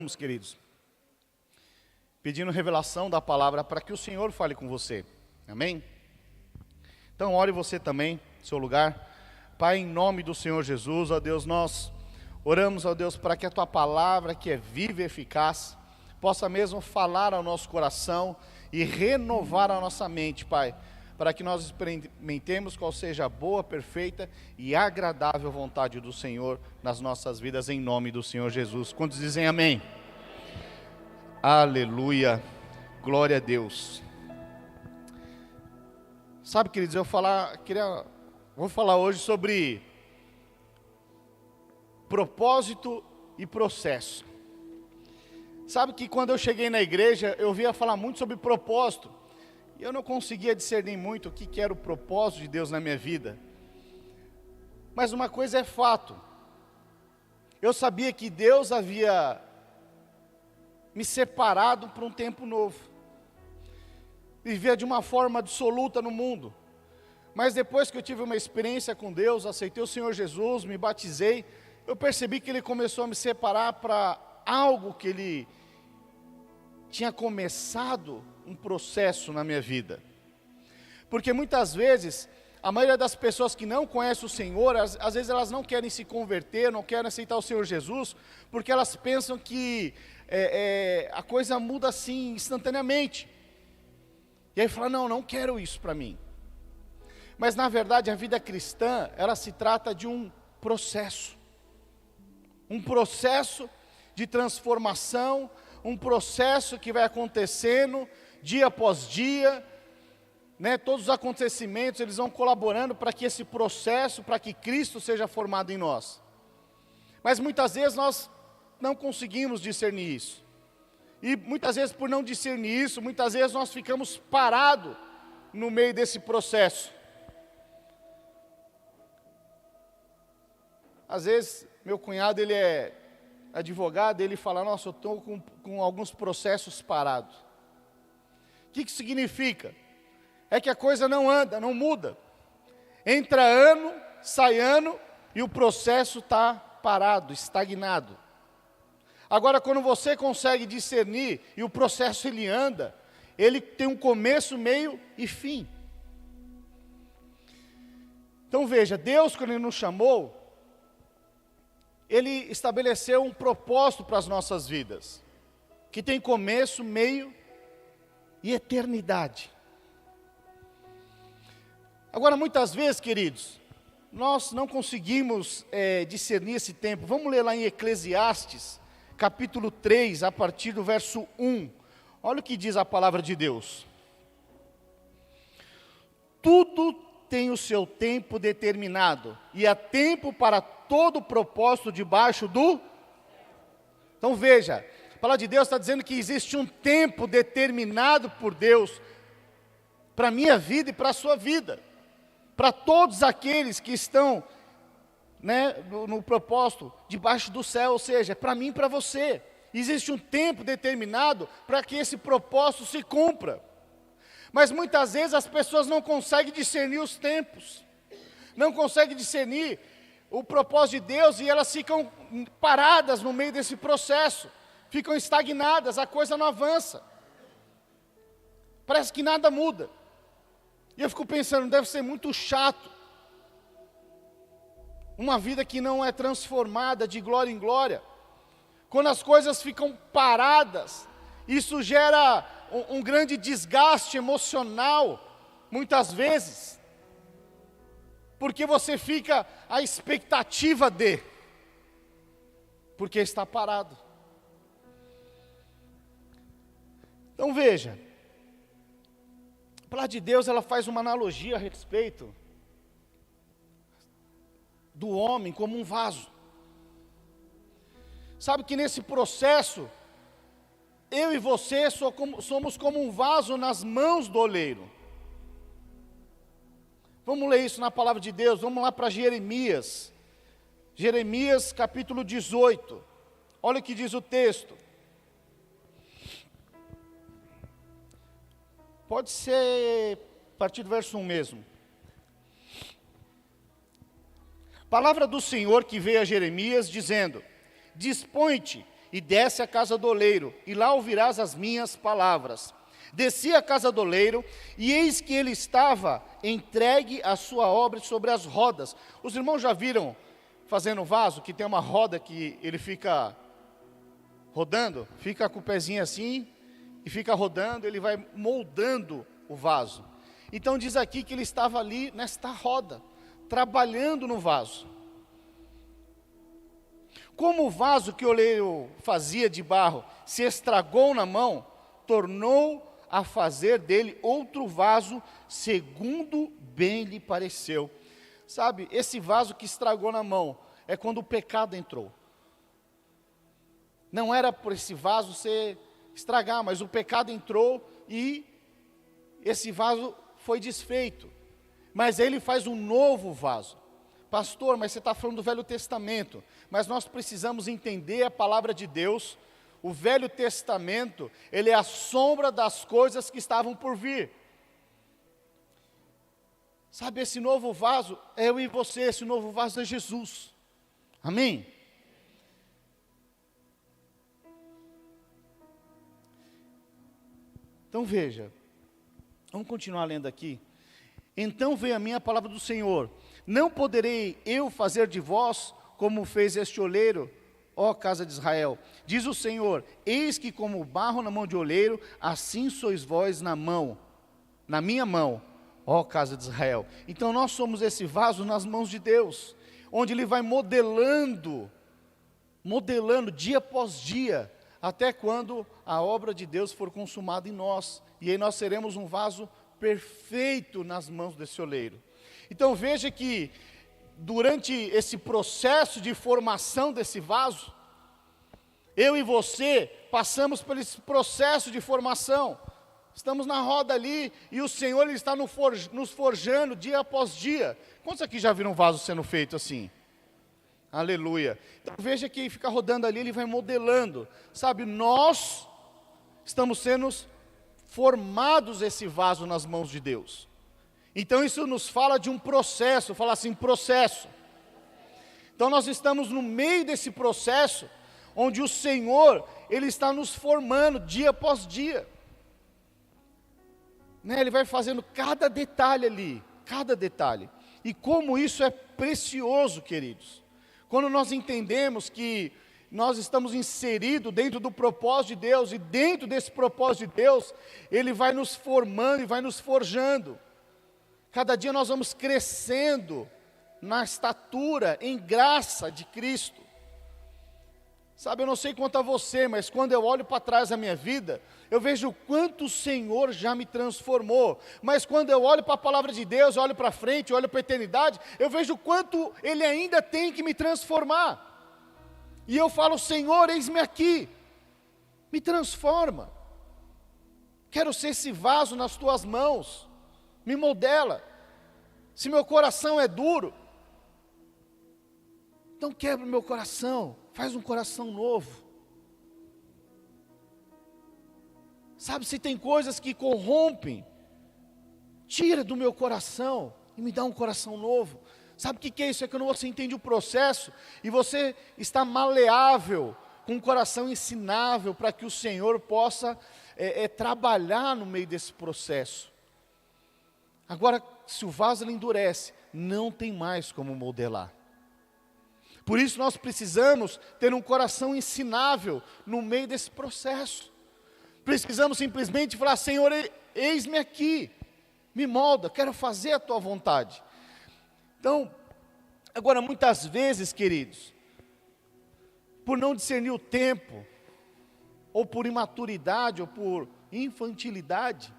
Meus queridos, pedindo revelação da palavra para que o Senhor fale com você, amém? Então ore você também, no seu lugar. Pai, em nome do Senhor Jesus, ó Deus, nós oramos, ó Deus, para que a Tua palavra, que é viva e eficaz, possa mesmo falar ao nosso coração e renovar a nossa mente, Pai, para que nós experimentemos qual seja a boa, perfeita e agradável vontade do Senhor nas nossas vidas, em nome do Senhor Jesus. Quantos dizem amém? Aleluia, glória a Deus. Sabe, queridos, vou falar hoje sobre propósito e processo. Sabe que quando eu cheguei na igreja, eu via falar muito sobre propósito. E eu não conseguia discernir muito o que era o propósito de Deus na minha vida. Mas uma coisa é fato. Eu sabia que Deus havia me separado para um tempo novo. Vivia de uma forma absoluta no mundo. Mas depois que eu tive uma experiência com Deus, aceitei o Senhor Jesus, me batizei, eu percebi que Ele começou a me separar para algo que Ele tinha começado um processo na minha vida. Porque muitas vezes, a maioria das pessoas que não conhecem o Senhor, às vezes elas não querem se converter, não querem aceitar o Senhor Jesus, porque elas pensam que a coisa muda assim instantaneamente. E aí fala, não quero isso para mim. Mas na verdade a vida cristã, ela se trata de um processo de transformação, um processo que vai acontecendo dia após dia, né? Todos os acontecimentos, eles vão colaborando para que esse processo, para que Cristo seja formado em nós. Mas muitas vezes nós não conseguimos discernir isso. E muitas vezes por não discernir isso, muitas vezes nós ficamos parados no meio desse processo. Às vezes, meu cunhado, ele é advogado, ele fala, nossa, eu estou com alguns processos parados. O que significa? É que a coisa não anda, não muda. Entra ano, sai ano, e o processo está parado, estagnado. Agora, quando você consegue discernir, e o processo ele anda, ele tem um começo, meio e fim. Então veja, Deus, quando Ele nos chamou, Ele estabeleceu um propósito para as nossas vidas, que tem começo, meio e eternidade. Agora, muitas vezes, queridos, nós não conseguimos discernir esse tempo. Vamos ler lá em Eclesiastes, capítulo 3, a partir do verso 1. Olha o que diz a palavra de Deus. Tudo tem o seu tempo determinado, e há tempo para todo propósito debaixo do... Então veja, a palavra de Deus está dizendo que existe um tempo determinado por Deus, para a minha vida e para a sua vida, para todos aqueles que estão, né, no propósito debaixo do céu, ou seja, para mim e para você. Existe um tempo determinado para que esse propósito se cumpra. Mas muitas vezes as pessoas não conseguem discernir os tempos, não conseguem discernir o propósito de Deus, e elas ficam paradas no meio desse processo, ficam estagnadas, a coisa não avança, parece que nada muda. E eu fico pensando, deve ser muito chato, uma vida que não é transformada de glória em glória, quando as coisas ficam paradas. Isso gera um grande desgaste emocional, muitas vezes, porque você fica à expectativa porque está parado. Então veja, a palavra de Deus, ela faz uma analogia a respeito do homem como um vaso. Sabe que nesse processo, eu e você somos como um vaso nas mãos do oleiro. Vamos ler isso na palavra de Deus, vamos lá para Jeremias. Jeremias capítulo 18. Olha o que diz o texto. Pode ser a partir do verso 1 mesmo. Palavra do Senhor que veio a Jeremias dizendo: dispõe-te e desce à casa do oleiro, e lá ouvirás as minhas palavras. Desci à casa do oleiro, e eis que ele estava entregue à sua obra sobre as rodas. Os irmãos já viram fazendo vaso, que tem uma roda que ele fica rodando, fica com o pezinho assim, e fica rodando, ele vai moldando o vaso. Então diz aqui que ele estava ali nesta roda, trabalhando no vaso. Como o vaso que o oleiro fazia de barro se estragou na mão, tornou a fazer dele outro vaso, segundo bem lhe pareceu. Sabe, esse vaso que estragou na mão, é quando o pecado entrou. Não era por esse vaso se estragar, mas o pecado entrou e esse vaso foi desfeito. Mas ele faz um novo vaso. Pastor, mas você está falando do Velho Testamento. Mas nós precisamos entender a palavra de Deus. O Velho Testamento, ele é a sombra das coisas que estavam por vir. Sabe, esse novo vaso é eu e você, esse novo vaso é Jesus. Amém? Então veja, vamos continuar lendo aqui. Então veio a mim a palavra do Senhor: não poderei eu fazer de vós como fez este oleiro, ó casa de Israel? Diz o Senhor: eis que como barro na mão de oleiro, assim sois vós na minha mão, ó casa de Israel. Então nós somos esse vaso nas mãos de Deus, onde Ele vai modelando dia após dia, até quando a obra de Deus for consumada em nós, e aí nós seremos um vaso perfeito nas mãos desse oleiro. Então veja que durante esse processo de formação desse vaso, eu e você passamos por esse processo de formação. Estamos na roda ali e o Senhor Ele está nos forjando dia após dia. Quantos aqui já viram um vaso sendo feito assim? Aleluia. Então veja que fica rodando ali, Ele vai modelando. Sabe, nós estamos sendo formados esse vaso nas mãos de Deus. Então isso nos fala de um processo, fala assim, processo. Então nós estamos no meio desse processo, onde o Senhor, Ele está nos formando dia após dia. Ele vai fazendo cada detalhe ali, cada detalhe. E como isso é precioso, queridos. Quando nós entendemos que nós estamos inseridos dentro do propósito de Deus, e dentro desse propósito de Deus, Ele vai nos formando e vai nos forjando. Cada dia nós vamos crescendo na estatura, em graça de Cristo. Sabe, eu não sei quanto a você, mas quando eu olho para trás da minha vida, eu vejo o quanto o Senhor já me transformou. Mas quando eu olho para a palavra de Deus, olho para frente, olho para a eternidade, eu vejo o quanto Ele ainda tem que me transformar. E eu falo: Senhor, eis-me aqui, me transforma. Quero ser esse vaso nas Tuas mãos, me modela. Se meu coração é duro, então quebra o meu coração, faz um coração novo. Sabe, se tem coisas que corrompem, tira do meu coração e me dá um coração novo. Sabe o que é isso? É quando você entende o processo e você está maleável, com um coração ensinável, para que o Senhor possa trabalhar no meio desse processo. Agora, se o vaso ele endurece, não tem mais como modelar. Por isso nós precisamos ter um coração ensinável no meio desse processo. Precisamos simplesmente falar: Senhor, eis-me aqui, me molda, quero fazer a Tua vontade. Então, agora muitas vezes, queridos, por não discernir o tempo, ou por imaturidade, ou por infantilidade,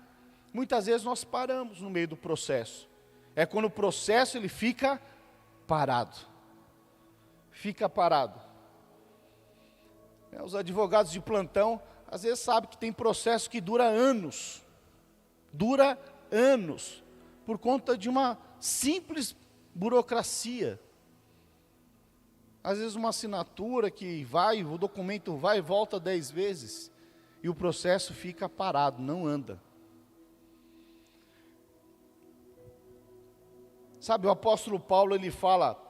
muitas vezes nós paramos no meio do processo. É quando o processo ele fica parado. Fica parado. Os advogados de plantão, às vezes sabem que tem processo que dura anos. Dura anos. Por conta de uma simples burocracia. Às vezes uma assinatura que vai, o documento vai e volta 10 vezes. E o processo fica parado, não anda. Sabe, o apóstolo Paulo, ele fala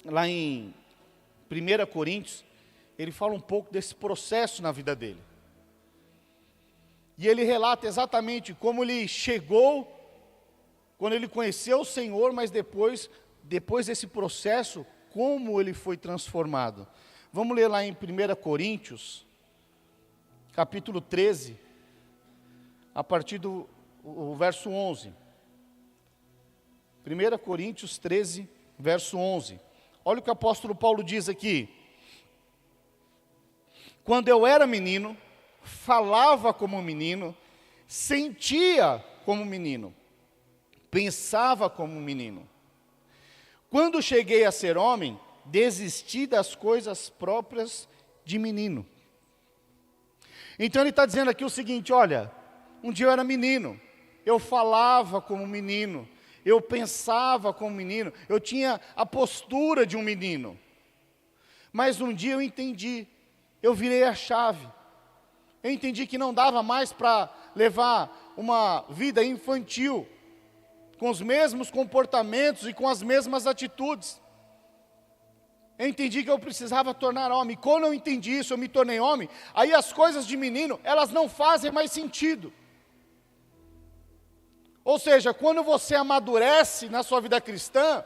lá em 1 Coríntios, ele fala um pouco desse processo na vida dele. E ele relata exatamente como ele chegou, quando ele conheceu o Senhor, mas depois desse processo, como ele foi transformado. Vamos ler lá em 1 Coríntios, capítulo 13, a partir do verso 11. 1 Coríntios 13, verso 11. Olha o que o apóstolo Paulo diz aqui. Quando eu era menino, falava como menino, sentia como menino, pensava como menino. Quando cheguei a ser homem, desisti das coisas próprias de menino. Então ele está dizendo aqui o seguinte, olha, um dia eu era menino, eu falava como menino, eu pensava como menino, eu tinha a postura de um menino. Mas um dia eu entendi, eu virei a chave. Eu entendi que não dava mais para levar uma vida infantil, com os mesmos comportamentos e com as mesmas atitudes. Eu entendi que eu precisava tornar homem. E quando eu entendi isso, eu me tornei homem, aí as coisas de menino, elas não fazem mais sentido. Ou seja, quando você amadurece na sua vida cristã,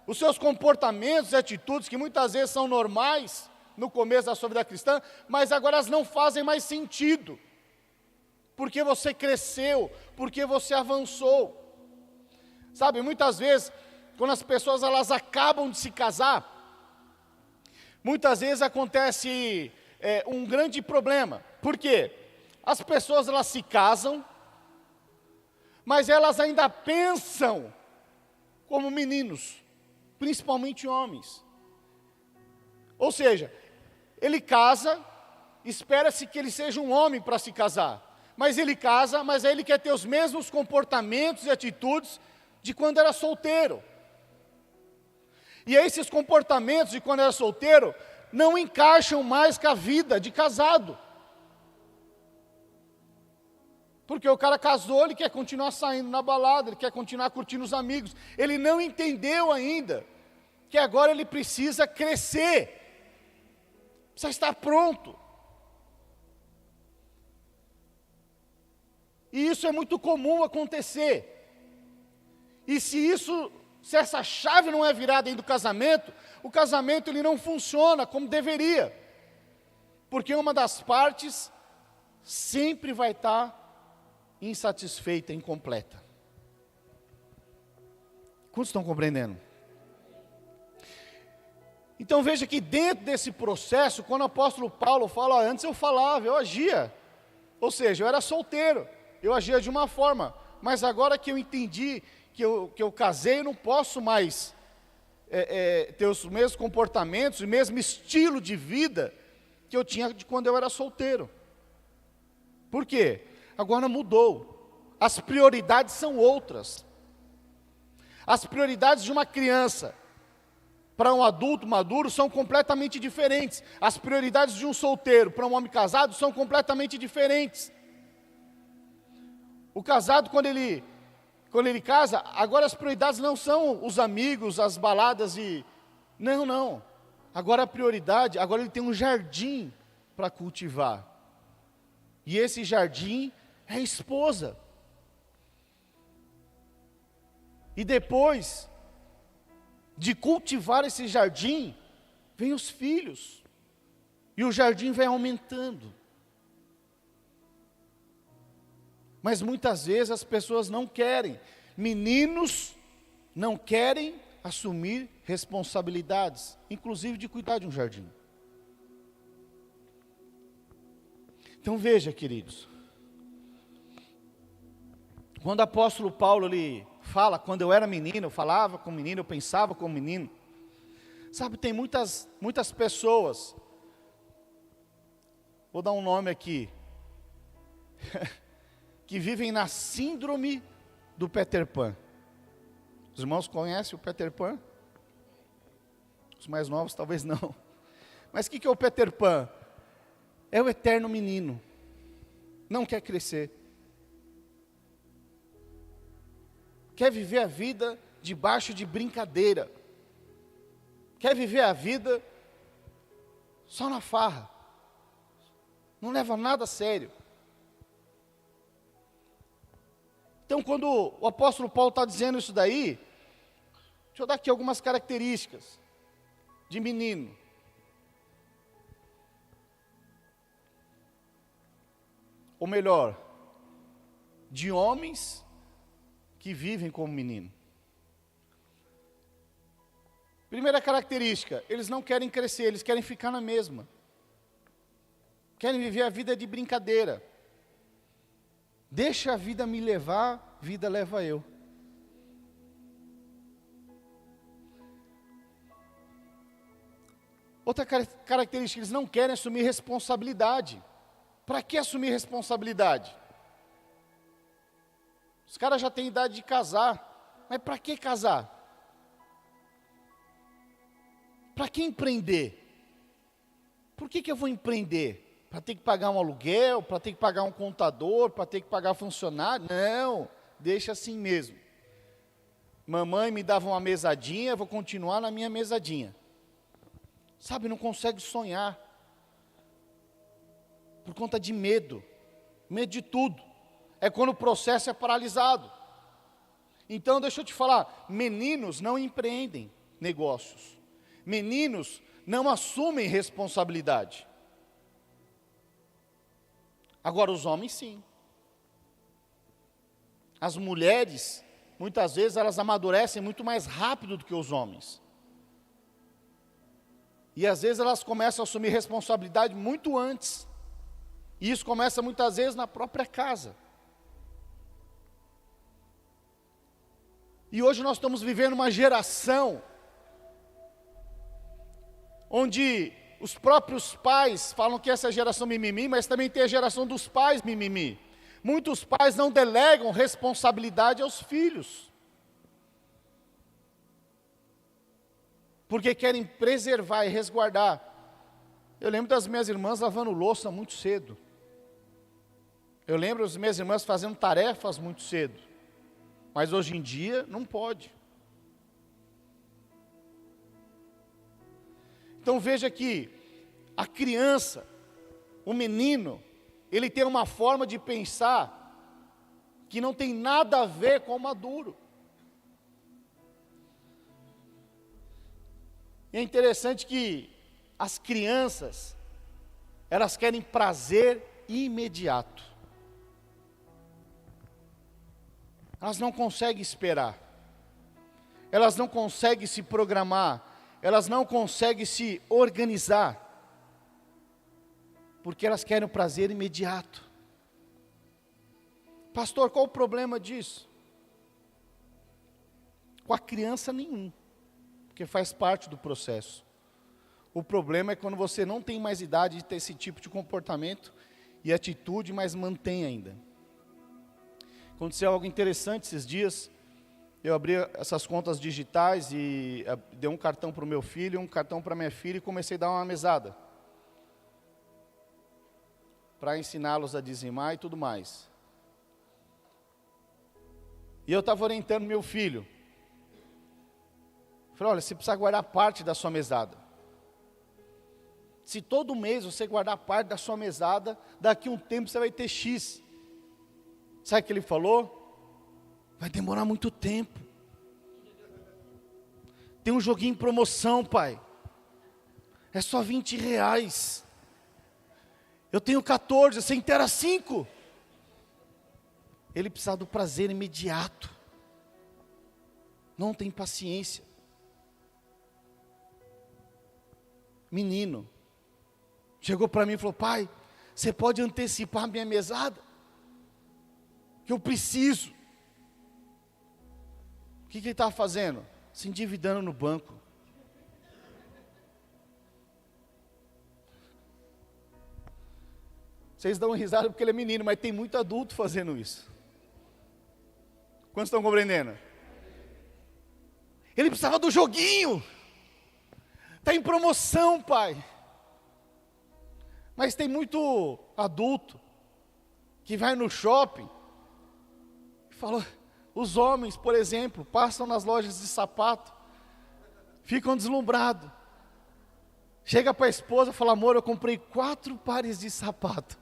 os seus comportamentos e atitudes, que muitas vezes são normais no começo da sua vida cristã, mas agora elas não fazem mais sentido. Porque você cresceu, porque você avançou. Sabe, muitas vezes, quando as pessoas elas acabam de se casar, muitas vezes acontece um grande problema. Por quê? As pessoas elas se casam, mas elas ainda pensam como meninos, principalmente homens. Ou seja, ele casa, espera-se que ele seja um homem para se casar. Mas ele casa, mas aí ele quer ter os mesmos comportamentos e atitudes de quando era solteiro. E aí esses comportamentos de quando era solteiro não encaixam mais com a vida de casado. Porque o cara casou, ele quer continuar saindo na balada, ele quer continuar curtindo os amigos. Ele não entendeu ainda que agora ele precisa crescer, precisa estar pronto. E isso é muito comum acontecer. E se essa chave não é virada dentro do casamento, o casamento ele não funciona como deveria. Porque uma das partes sempre vai estar insatisfeita, incompleta. Quantos estão compreendendo? Então veja que dentro desse processo, quando o apóstolo Paulo fala, antes eu falava, eu agia. Ou seja, eu era solteiro, eu agia de uma forma. Mas agora que eu entendi que eu casei, eu não posso mais ter os mesmos comportamentos, o mesmo estilo de vida que eu tinha de quando eu era solteiro. Por quê? Agora mudou. As prioridades são outras. As prioridades de uma criança para um adulto maduro são completamente diferentes. As prioridades de um solteiro para um homem casado são completamente diferentes. O casado, quando ele casa, agora as prioridades não são os amigos, as baladas e... Não. Agora a prioridade, agora ele tem um jardim para cultivar. E esse jardim é a esposa. E depois de cultivar esse jardim, vem os filhos. E o jardim vai aumentando. Mas muitas vezes as pessoas não querem. Meninos não querem assumir responsabilidades, inclusive de cuidar de um jardim. Então veja, queridos. Quando o apóstolo Paulo ele fala, quando eu era menino, eu falava como menino, eu pensava como menino. Sabe, tem muitas pessoas, vou dar um nome aqui, que vivem na síndrome do Peter Pan. Os irmãos conhecem o Peter Pan? Os mais novos talvez não. Mas o que é o Peter Pan? É o eterno menino. Não quer crescer. Quer viver a vida debaixo de brincadeira. Quer viver a vida só na farra. Não leva nada a sério. Então, quando o apóstolo Paulo está dizendo isso daí, deixa eu dar aqui algumas características de menino. Ou melhor, de homens que vivem como menino. Primeira característica, eles não querem crescer, eles querem ficar na mesma. Querem viver a vida de brincadeira. Deixa a vida me levar, vida leva eu. Outra característica, eles não querem assumir responsabilidade. Para que assumir responsabilidade? Os caras já têm idade de casar, mas para que casar? Para que empreender? Por que eu vou empreender? Para ter que pagar um aluguel, para ter que pagar um contador, para ter que pagar funcionário? Não, deixa assim mesmo. Mamãe me dava uma mesadinha, vou continuar na minha mesadinha. Sabe, não consegue sonhar. Por conta de medo. Medo de tudo. É quando o processo é paralisado. Então, deixa eu te falar, meninos não empreendem negócios. Meninos não assumem responsabilidade. Agora, os homens sim. As mulheres, muitas vezes, elas amadurecem muito mais rápido do que os homens. E às vezes elas começam a assumir responsabilidade muito antes. E isso começa muitas vezes na própria casa. E hoje nós estamos vivendo uma geração onde os próprios pais falam que essa é a geração mimimi, mas também tem a geração dos pais mimimi. Muitos pais não delegam responsabilidade aos filhos, porque querem preservar e resguardar. Eu lembro das minhas irmãs lavando louça muito cedo. Eu lembro das minhas irmãs fazendo tarefas muito cedo. Mas hoje em dia não pode. Então veja que a criança, o menino, ele tem uma forma de pensar que não tem nada a ver com o maduro. E é interessante que as crianças, elas querem prazer imediato. Elas não conseguem esperar. Elas não conseguem se programar. Elas não conseguem se organizar. Porque elas querem o prazer imediato. Pastor, qual o problema disso? Com a criança nenhum. Porque faz parte do processo. O problema é quando você não tem mais idade de ter esse tipo de comportamento e atitude, mas mantém ainda. Aconteceu algo interessante esses dias. Eu abri essas contas digitais e dei um cartão para o meu filho, um cartão para minha filha e comecei a dar uma mesada. Para ensiná-los a dizimar e tudo mais. E eu estava orientando meu filho. Falei, olha, você precisa guardar parte da sua mesada. Se todo mês você guardar parte da sua mesada, daqui a um tempo você vai ter X. Sabe o que ele falou? Vai demorar muito tempo. Tem um joguinho em promoção, pai. É só R$20. Eu tenho 14, você inteira 5. Ele precisa do prazer imediato. Não tem paciência. Menino. Chegou para mim e falou, pai, você pode antecipar a minha mesada? Que eu preciso. O que ele estava fazendo? Se endividando no banco. Vocês dão risada porque ele é menino, mas tem muito adulto fazendo isso. Quantos estão compreendendo? Ele precisava do joguinho. Está em promoção, pai. Mas tem muito adulto que vai no shopping e fala, os homens, por exemplo, passam nas lojas de sapato, ficam deslumbrados. Chega para a esposa e fala: amor, eu comprei 4 pares de sapato.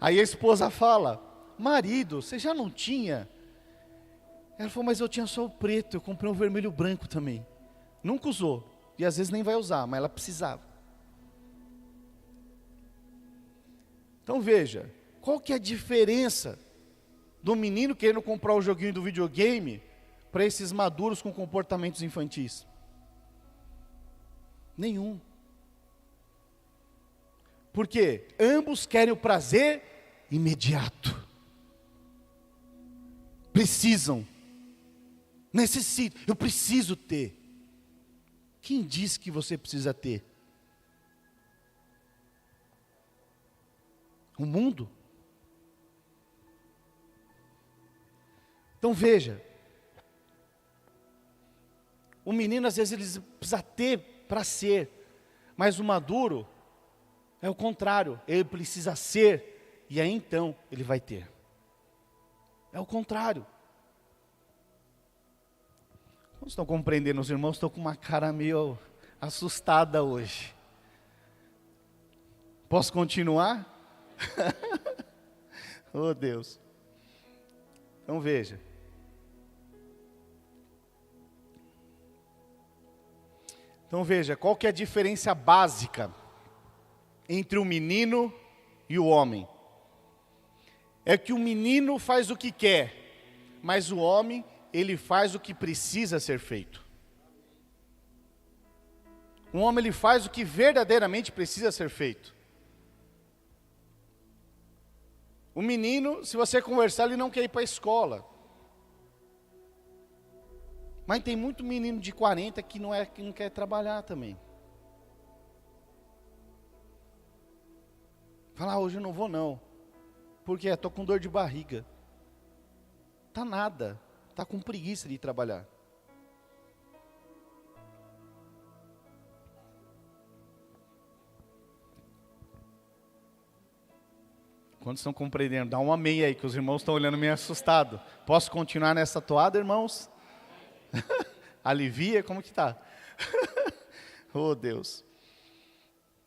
Aí a esposa fala: marido, você já não tinha? Ela falou: mas eu tinha só o preto, eu comprei um vermelho e branco também. Nunca usou, e às vezes nem vai usar, mas ela precisava. Então veja, qual que é a diferença do menino querendo comprar o joguinho do videogame para esses maduros com comportamentos infantis? Nenhum. Porque ambos querem o prazer imediato. Precisam. Necessitam. Eu preciso ter. Quem disse que você precisa ter? O mundo? Então veja, o menino às vezes ele precisa ter para ser, mas o maduro é o contrário, ele precisa ser, e aí então ele vai ter. É o contrário. Vocês estão compreendendo? Os irmãos estão com uma cara meio assustada hoje. Posso continuar? Oh Deus. Então veja. Então veja, qual que é a diferença básica entre o menino e o homem? É que o menino faz o que quer, mas o homem, ele faz o que precisa ser feito. O homem, ele faz o que verdadeiramente precisa ser feito. O menino, se você conversar, ele não quer ir para a escola. Mas tem muito menino de 40 que não quer trabalhar também. Fala: hoje eu não vou não. Por quê? Estou com dor de barriga. Tá nada. Está com preguiça de trabalhar. Quantos estão compreendendo? Dá um amém aí, que os irmãos estão olhando meio assustado. Posso continuar nessa toada, irmãos? Alivia? Como que está? Oh Deus.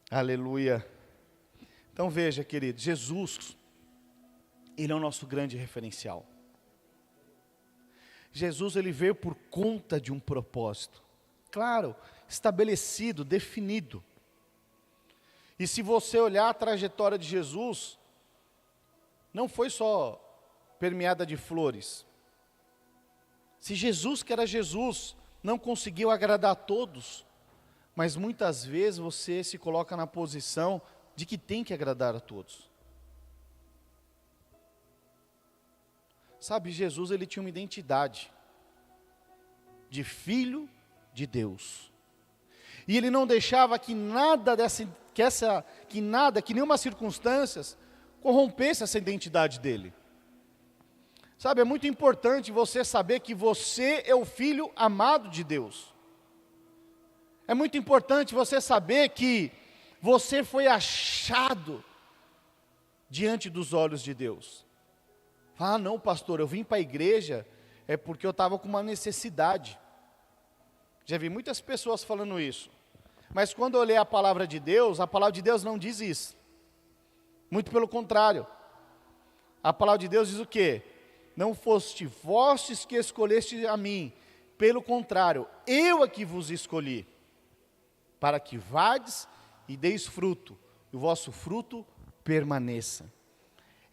Aleluia. Então veja, querido, Jesus, Ele é o nosso grande referencial. Jesus, Ele veio por conta de um propósito. Claro, estabelecido, definido. E se você olhar a trajetória de Jesus, não foi só permeada de flores. Se Jesus, que era Jesus, não conseguiu agradar a todos, mas muitas vezes você se coloca na posição de que tem que agradar a todos. Sabe, Jesus, ele tinha uma identidade de filho de Deus. E ele não deixava que nada que nenhuma circunstância corrompesse essa identidade dele. Sabe, é muito importante você saber que você é o filho amado de Deus. É muito importante você saber que você foi achado diante dos olhos de Deus. Ah, não, pastor, eu vim para a igreja é porque eu estava com uma necessidade. Já vi muitas pessoas falando isso. Mas quando eu olhei a palavra de Deus não diz isso. Muito pelo contrário. A palavra de Deus diz o quê? Não foste vós que escolheste a mim, pelo contrário, eu é que vos escolhi, para que vades e deis fruto, e o vosso fruto permaneça.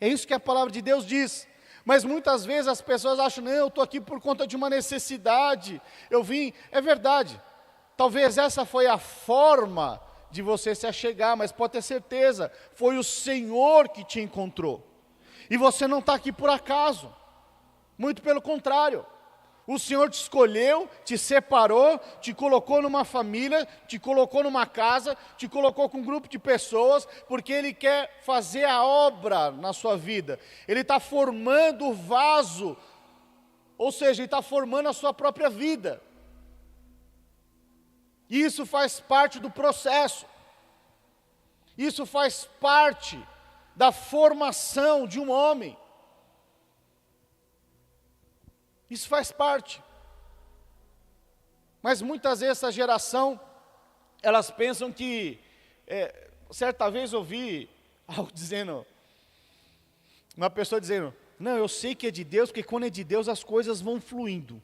É isso que a palavra de Deus diz. Mas muitas vezes as pessoas acham: não, eu estou aqui por conta de uma necessidade, eu vim. É verdade, talvez essa foi a forma de você se achegar, mas pode ter certeza, foi o Senhor que te encontrou. E você não está aqui por acaso. Muito pelo contrário, o Senhor te escolheu, te separou, te colocou numa família, te colocou numa casa, te colocou com um grupo de pessoas, porque Ele quer fazer a obra na sua vida. Ele está formando o vaso, ou seja, Ele está formando a sua própria vida. E isso faz parte do processo. Isso faz parte da formação de um homem. Isso faz parte. Mas muitas vezes essa geração elas pensam que, certa vez eu ouvi algo dizendo, uma pessoa dizendo, não, eu sei que é de Deus, porque quando é de Deus as coisas vão fluindo.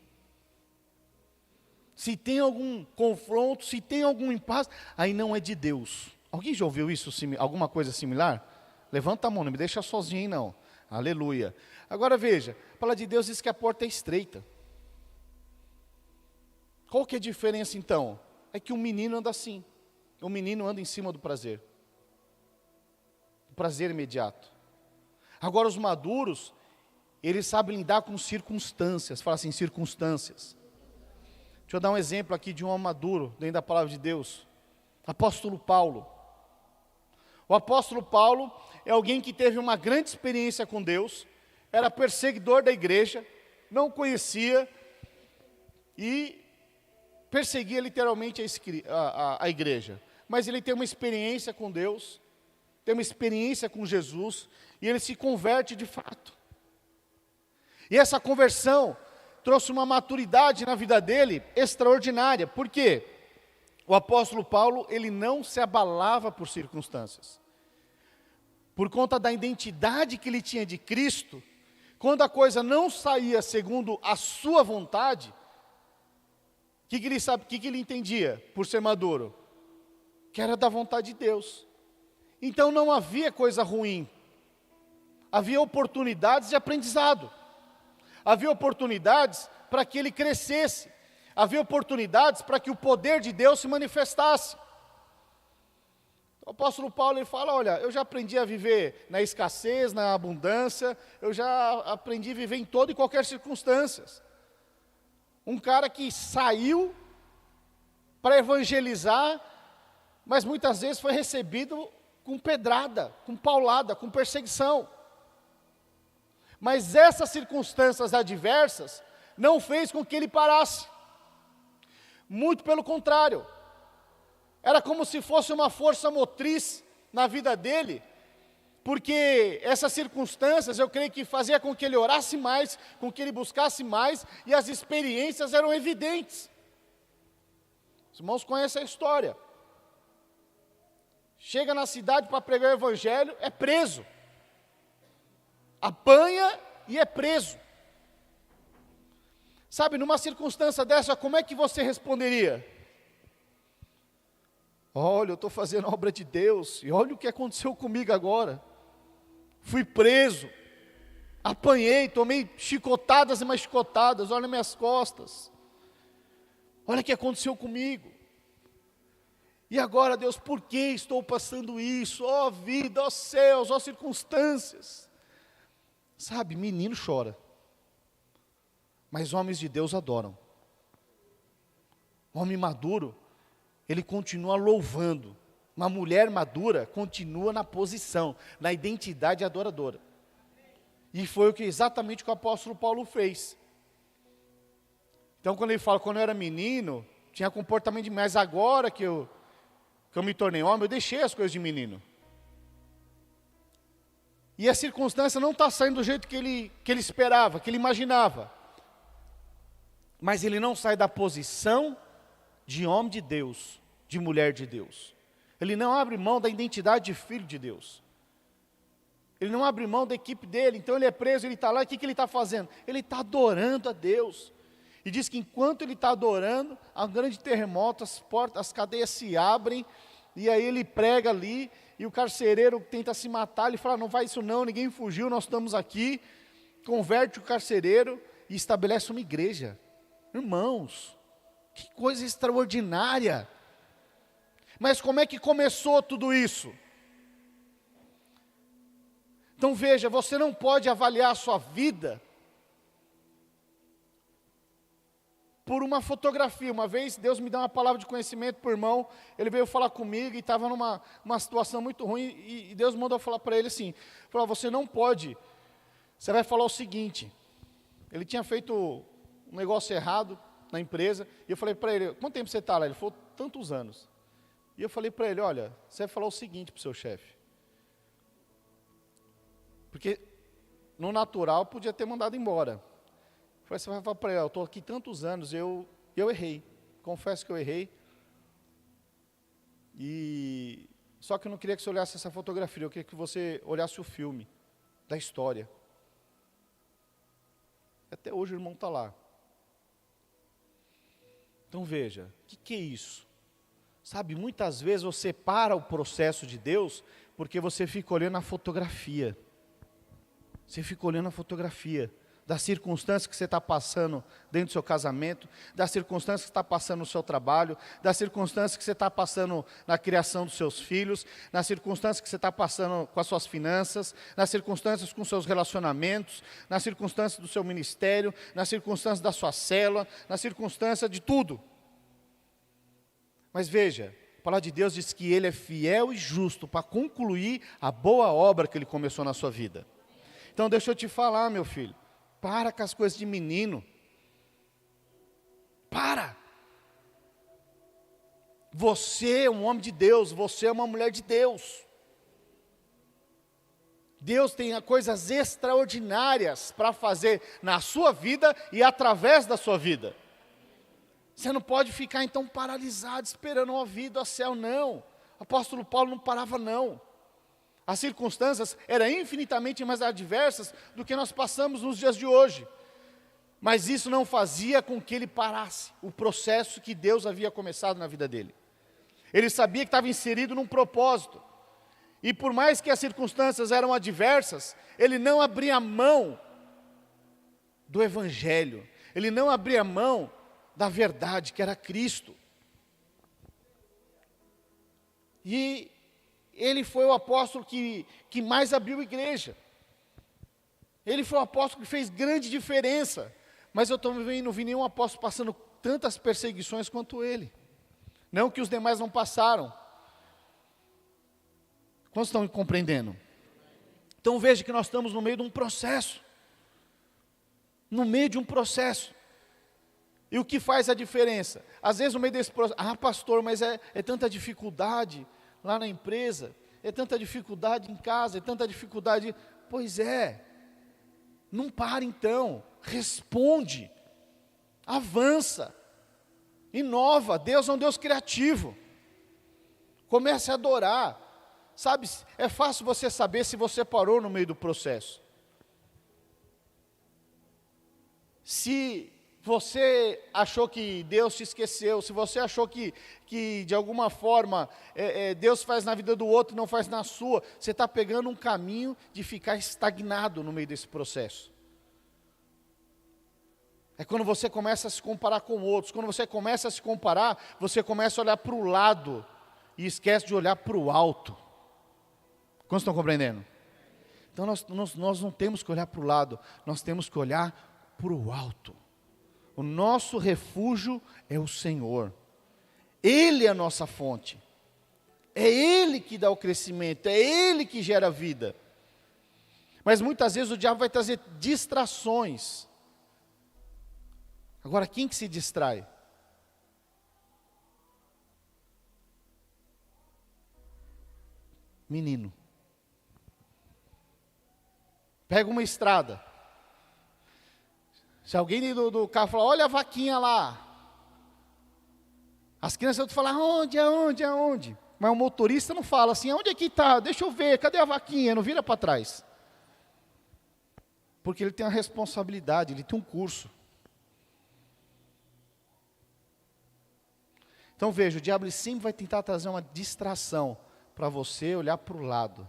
Se tem algum confronto, se tem algum impasse, aí não é de Deus. Alguém já ouviu isso, alguma coisa similar? Levanta a mão, não me deixa sozinho aí não. Aleluia. Agora veja, a palavra de Deus diz que a porta é estreita. Qual que é a diferença então? É que o menino anda assim. O menino anda em cima do prazer. O prazer imediato. Agora os maduros, eles sabem lidar com circunstâncias. Fala assim, circunstâncias. Deixa eu dar um exemplo aqui de um homem maduro, dentro da palavra de Deus. Apóstolo Paulo. O apóstolo Paulo é alguém que teve uma grande experiência com Deus, era perseguidor da igreja, não conhecia e perseguia literalmente a igreja. Mas ele tem uma experiência com Deus, tem uma experiência com Jesus, e ele se converte de fato. E essa conversão trouxe uma maturidade na vida dele extraordinária. Por quê? O apóstolo Paulo, ele não se abalava por circunstâncias. Por conta da identidade que ele tinha de Cristo, quando a coisa não saía segundo a sua vontade, o que ele entendia por ser maduro? Que era da vontade de Deus. Então não havia coisa ruim. Havia oportunidades de aprendizado. Havia oportunidades para que ele crescesse. Havia oportunidades para que o poder de Deus se manifestasse. O apóstolo Paulo, ele fala, olha, eu já aprendi a viver na escassez, na abundância, eu já aprendi a viver em toda e qualquer circunstância. Um cara que saiu para evangelizar, mas muitas vezes foi recebido com pedrada, com paulada, com perseguição. Mas essas circunstâncias adversas não fez com que ele parasse. Muito pelo contrário. Era como se fosse uma força motriz na vida dele, porque essas circunstâncias, eu creio que fazia com que ele orasse mais, com que ele buscasse mais, e as experiências eram evidentes. Os irmãos conhecem a história. Chega na cidade para pregar o evangelho, é preso. Apanha e é preso. Sabe, numa circunstância dessa, como é que você responderia? Olha, eu estou fazendo a obra de Deus, e olha o que aconteceu comigo agora. Fui preso, apanhei, tomei chicotadas e mais chicotadas, olha minhas costas. Olha o que aconteceu comigo. E agora, Deus, por que estou passando isso? Ó vida, ó céus, ó circunstâncias. Sabe, menino chora, mas homens de Deus adoram. Homem maduro, ele continua louvando. Uma mulher madura continua na posição, na identidade adoradora. E foi exatamente o que o apóstolo Paulo fez. Então quando ele fala, quando eu era menino, tinha comportamento de mas agora que eu me tornei homem, eu deixei as coisas de menino. E a circunstância não está saindo do jeito que ele esperava, que ele imaginava. Mas ele não sai da posição de homem de Deus, de mulher de Deus. Ele não abre mão da identidade de filho de Deus. Ele não abre mão da equipe dele. Então ele é preso, ele está lá, e o que ele está fazendo? Ele está adorando a Deus. E diz que enquanto ele está adorando, há um grande terremoto, as cadeias se abrem, e aí ele prega ali, e o carcereiro tenta se matar, ele fala, não faz isso não, ninguém fugiu, nós estamos aqui. Converte o carcereiro e estabelece uma igreja. Irmãos, que coisa extraordinária. Mas como é que começou tudo isso? Então veja, você não pode avaliar a sua vida por uma fotografia. Uma vez Deus me deu uma palavra de conhecimento para o irmão, ele veio falar comigo e estava numa situação muito ruim, e Deus mandou falar para ele assim, falou, você não pode, você vai falar o seguinte, ele tinha feito um negócio errado na empresa, e eu falei para ele, quanto tempo você está lá? Ele falou, tantos anos. E eu falei para ele, olha, você vai falar o seguinte para o seu chefe, porque no natural podia ter mandado embora. Eu falei, você vai falar para ele, eu estou aqui tantos anos, eu errei, confesso que eu errei. Só que eu não queria que você olhasse essa fotografia, eu queria que você olhasse o filme da história. Até hoje o irmão está lá. Então veja, o que é isso? Sabe, muitas vezes você para o processo de Deus porque você fica olhando a fotografia. Você fica olhando a fotografia das circunstâncias que você está passando dentro do seu casamento, das circunstâncias que você está passando no seu trabalho, das circunstâncias que você está passando na criação dos seus filhos, nas circunstâncias que você está passando com as suas finanças, nas circunstâncias com seus relacionamentos, nas circunstâncias do seu ministério, nas circunstâncias da sua célula, nas circunstâncias de tudo. Mas veja, a palavra de Deus diz que Ele é fiel e justo para concluir a boa obra que Ele começou na sua vida. Então deixa eu te falar, meu filho, para com as coisas de menino. Para. Você é um homem de Deus, você é uma mulher de Deus. Deus tem coisas extraordinárias para fazer na sua vida e através da sua vida. Você não pode ficar então paralisado, esperando uma vida ao céu, não. O apóstolo Paulo não parava, não. As circunstâncias eram infinitamente mais adversas do que nós passamos nos dias de hoje. Mas isso não fazia com que ele parasse o processo que Deus havia começado na vida dele. Ele sabia que estava inserido num propósito. E por mais que as circunstâncias eram adversas, ele não abria mão do Evangelho. Ele não abria mão da verdade, que era Cristo. E ele foi o apóstolo que mais abriu igreja. Ele foi o apóstolo que fez grande diferença. Mas eu também não vi nenhum apóstolo passando tantas perseguições quanto ele. Não que os demais não passaram. Quantos estão compreendendo? Então veja que nós estamos no meio de um processo. No meio de um processo. E o que faz a diferença? Às vezes no meio desse processo, pastor, mas é tanta dificuldade lá na empresa, é tanta dificuldade em casa, é tanta dificuldade. Pois é, não para então, responde, avança, inova. Deus é um Deus criativo. Comece a adorar. Sabe, é fácil você saber se você parou no meio do processo. Se você achou que Deus te esqueceu, se você achou que de alguma forma Deus faz na vida do outro e não faz na sua, você está pegando um caminho de ficar estagnado no meio desse processo. É quando você começa a se comparar com outros. Quando você começa a se comparar, você começa a olhar para o lado e esquece de olhar para o alto. Quantos estão compreendendo? Então nós não temos que olhar para o lado, nós temos que olhar para o alto. O nosso refúgio é o Senhor. Ele é a nossa fonte. É Ele que dá o crescimento, é Ele que gera vida. Mas muitas vezes o diabo vai trazer distrações. Agora, quem que se distrai? Menino. Pega uma estrada. Se alguém do carro falar, olha a vaquinha lá. As crianças vão falar, aonde? Mas o motorista não fala assim, onde é que está? Deixa eu ver, cadê a vaquinha? Não vira para trás. Porque ele tem uma responsabilidade, ele tem um curso. Então veja, o diabo ele sempre vai tentar trazer uma distração para você olhar para o lado.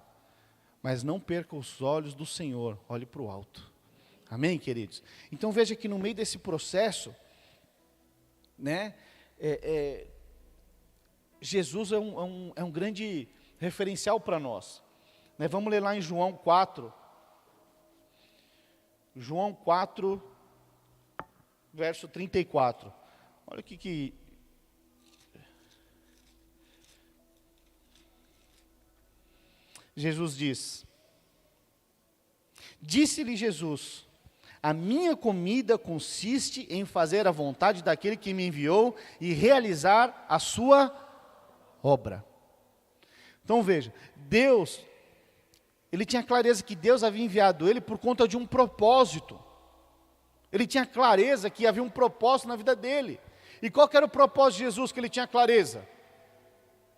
Mas não perca os olhos do Senhor, olhe para o alto. Amém, queridos? Então veja que no meio desse processo, né, Jesus é um grande referencial para nós. Né, vamos ler lá em João 4. João 4, verso 34. Olha o que Jesus diz. Disse-lhe Jesus: a minha comida consiste em fazer a vontade daquele que me enviou e realizar a sua obra. Então veja, Deus, ele tinha clareza que Deus havia enviado ele por conta de um propósito. Ele tinha clareza que havia um propósito na vida dele. E qual que era o propósito de Jesus que ele tinha clareza?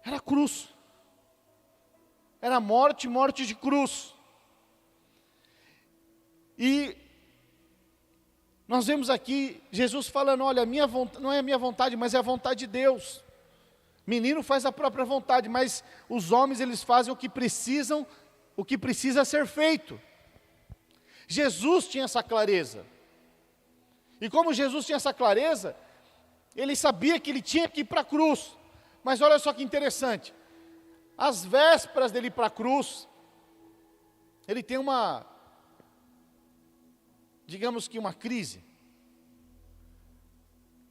Era cruz. Era morte, morte de cruz. E nós vemos aqui Jesus falando, olha, não é a minha vontade, mas é a vontade de Deus. Menino faz a própria vontade, mas os homens eles fazem o que precisam, o que precisa ser feito. Jesus tinha essa clareza. E como Jesus tinha essa clareza, ele sabia que ele tinha que ir para a cruz. Mas olha só que interessante. Às vésperas dele ir para a cruz, ele tem digamos que uma crise.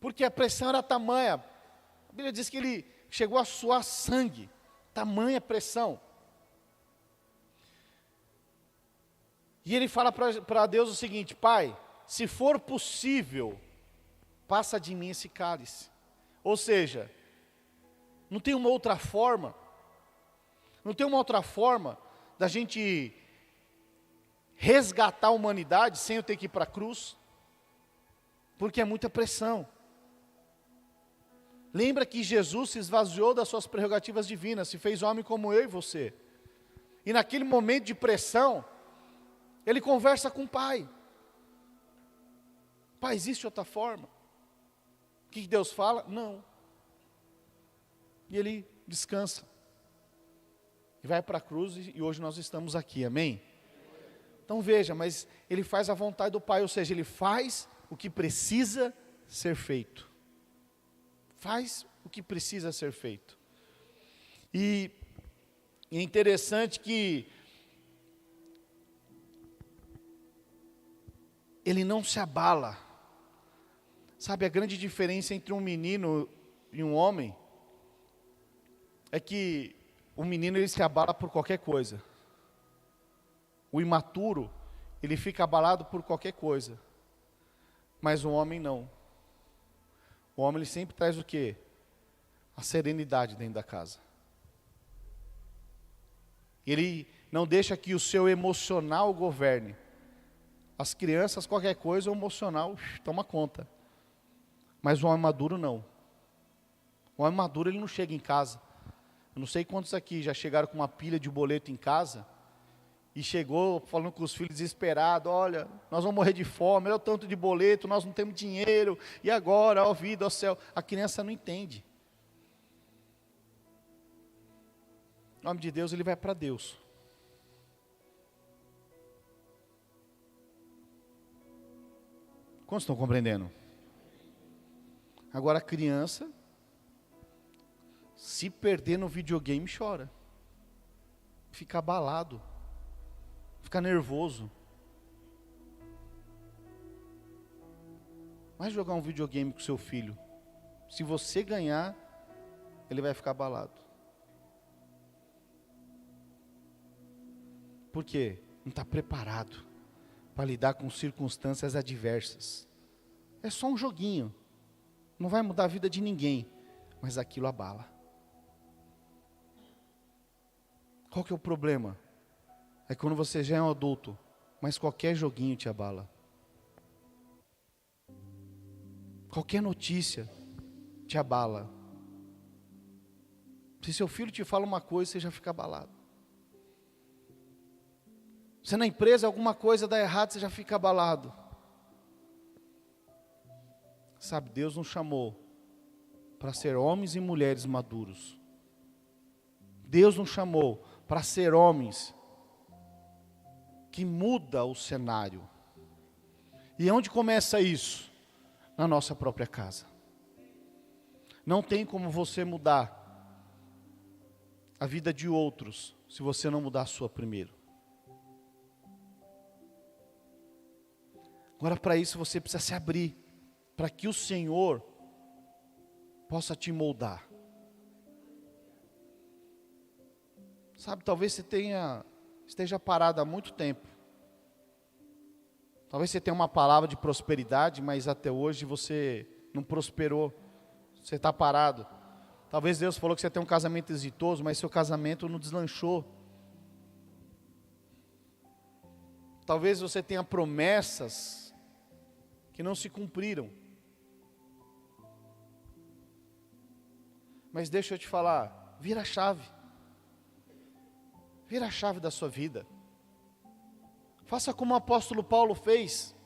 Porque a pressão era tamanha. A Bíblia diz que ele chegou a suar sangue. Tamanha pressão. E ele fala para Deus o seguinte: Pai, se for possível, passa de mim esse cálice. Ou seja, não tem uma outra forma. Não tem uma outra forma da gente resgatar a humanidade sem eu ter que ir para a cruz. Porque é muita pressão. Lembra que Jesus se esvaziou das suas prerrogativas divinas, se fez homem como eu e você. E naquele momento de pressão, ele conversa com o Pai. Pai, existe outra forma? O que Deus fala? Não. E ele descansa. E vai para a cruz e hoje nós estamos aqui, amém? Então veja, mas ele faz a vontade do Pai, ou seja, ele faz o que precisa ser feito. Faz o que precisa ser feito. E é interessante que ele não se abala. Sabe, a grande diferença entre um menino e um homem é que o menino ele se abala por qualquer coisa. O imaturo, ele fica abalado por qualquer coisa. Mas o homem não. O homem ele sempre traz o quê? A serenidade dentro da casa. Ele não deixa que o seu emocional governe. As crianças, qualquer coisa, o emocional toma conta. Mas o homem maduro não. O homem maduro ele não chega em casa. Eu não sei quantos aqui já chegaram com uma pilha de boleto em casa e chegou falando com os filhos desesperados, olha, nós vamos morrer de fome, olha o tanto de boleto, nós não temos dinheiro, e agora, ó vida, ó céu. A criança não entende. O nome de Deus, ele vai para Deus. Quantos estão compreendendo? Agora a criança, se perder no videogame, chora. Fica abalado. Fica nervoso. Vai jogar um videogame com seu filho. Se você ganhar, ele vai ficar abalado. Por quê? Não está preparado para lidar com circunstâncias adversas. É só um joguinho. Não vai mudar a vida de ninguém. Mas aquilo abala. Qual que é o problema? É quando você já é um adulto, mas qualquer joguinho te abala. Qualquer notícia te abala. Se seu filho te fala uma coisa, você já fica abalado. Se na empresa alguma coisa dá errado, você já fica abalado. Sabe, Deus nos chamou para ser homens e mulheres maduros. Deus nos chamou para ser homens que muda o cenário. E onde começa isso? Na nossa própria casa. Não tem como você mudar a vida de outros se você não mudar a sua primeiro. Agora, para isso você precisa se abrir, para que o Senhor possa te moldar. Sabe, talvez você esteja parado há muito tempo. Talvez você tenha uma palavra de prosperidade, mas até hoje você não prosperou. Você está parado. Talvez Deus falou que você tem um casamento exitoso, mas seu casamento não deslanchou. Talvez você tenha promessas que não se cumpriram. Mas deixa eu te falar, vira a chave. Vira a chave da sua vida. Faça como o apóstolo Paulo fez.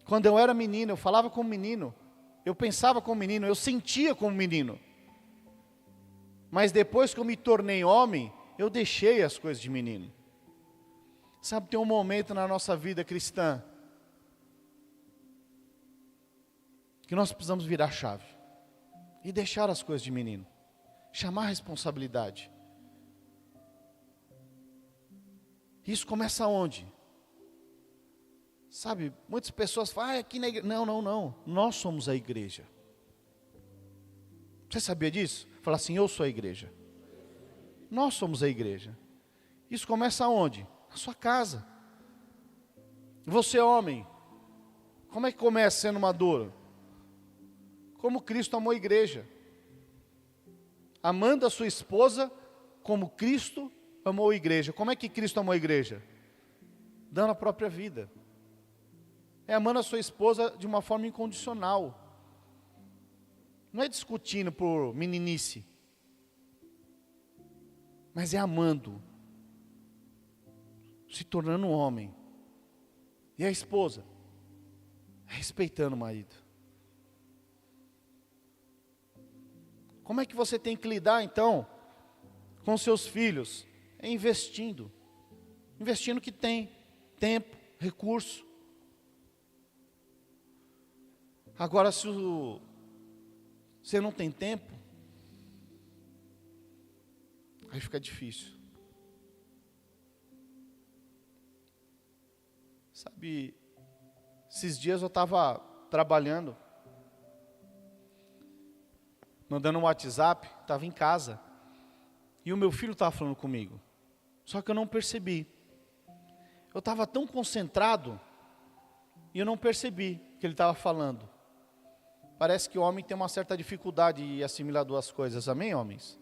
Quando eu era menino, eu falava como menino, eu pensava como menino, eu sentia como menino. Mas depois que eu me tornei homem, eu deixei as coisas de menino. Sabe, tem um momento na nossa vida cristã que nós precisamos virar a chave e deixar as coisas de menino, chamar a responsabilidade. Isso começa onde? Sabe, muitas pessoas falam, aqui na igreja. Não, nós somos a igreja. Você sabia disso? Fala assim, eu sou a igreja. Nós somos a igreja. Isso começa onde? Na sua casa. Você, homem, como é que começa sendo maduro? Como Cristo amou a igreja. Amando a sua esposa como Cristo amou a igreja. Como é que Cristo amou a igreja? Dando a própria vida. É amando a sua esposa de uma forma incondicional. Não é discutindo por meninice. Mas é amando. Se tornando um homem. E a esposa? Respeitando o marido. Como é que você tem que lidar então com seus filhos? É investindo. Investindo que tem tempo, recurso. Agora, se você não tem tempo, aí fica difícil. Sabe, esses dias eu estava trabalhando, mandando um WhatsApp, estava em casa, e o meu filho estava falando comigo, só que eu não percebi. Eu estava tão concentrado, e eu não percebi que ele estava falando. Parece que o homem tem uma certa dificuldade em assimilar duas coisas, amém, homens?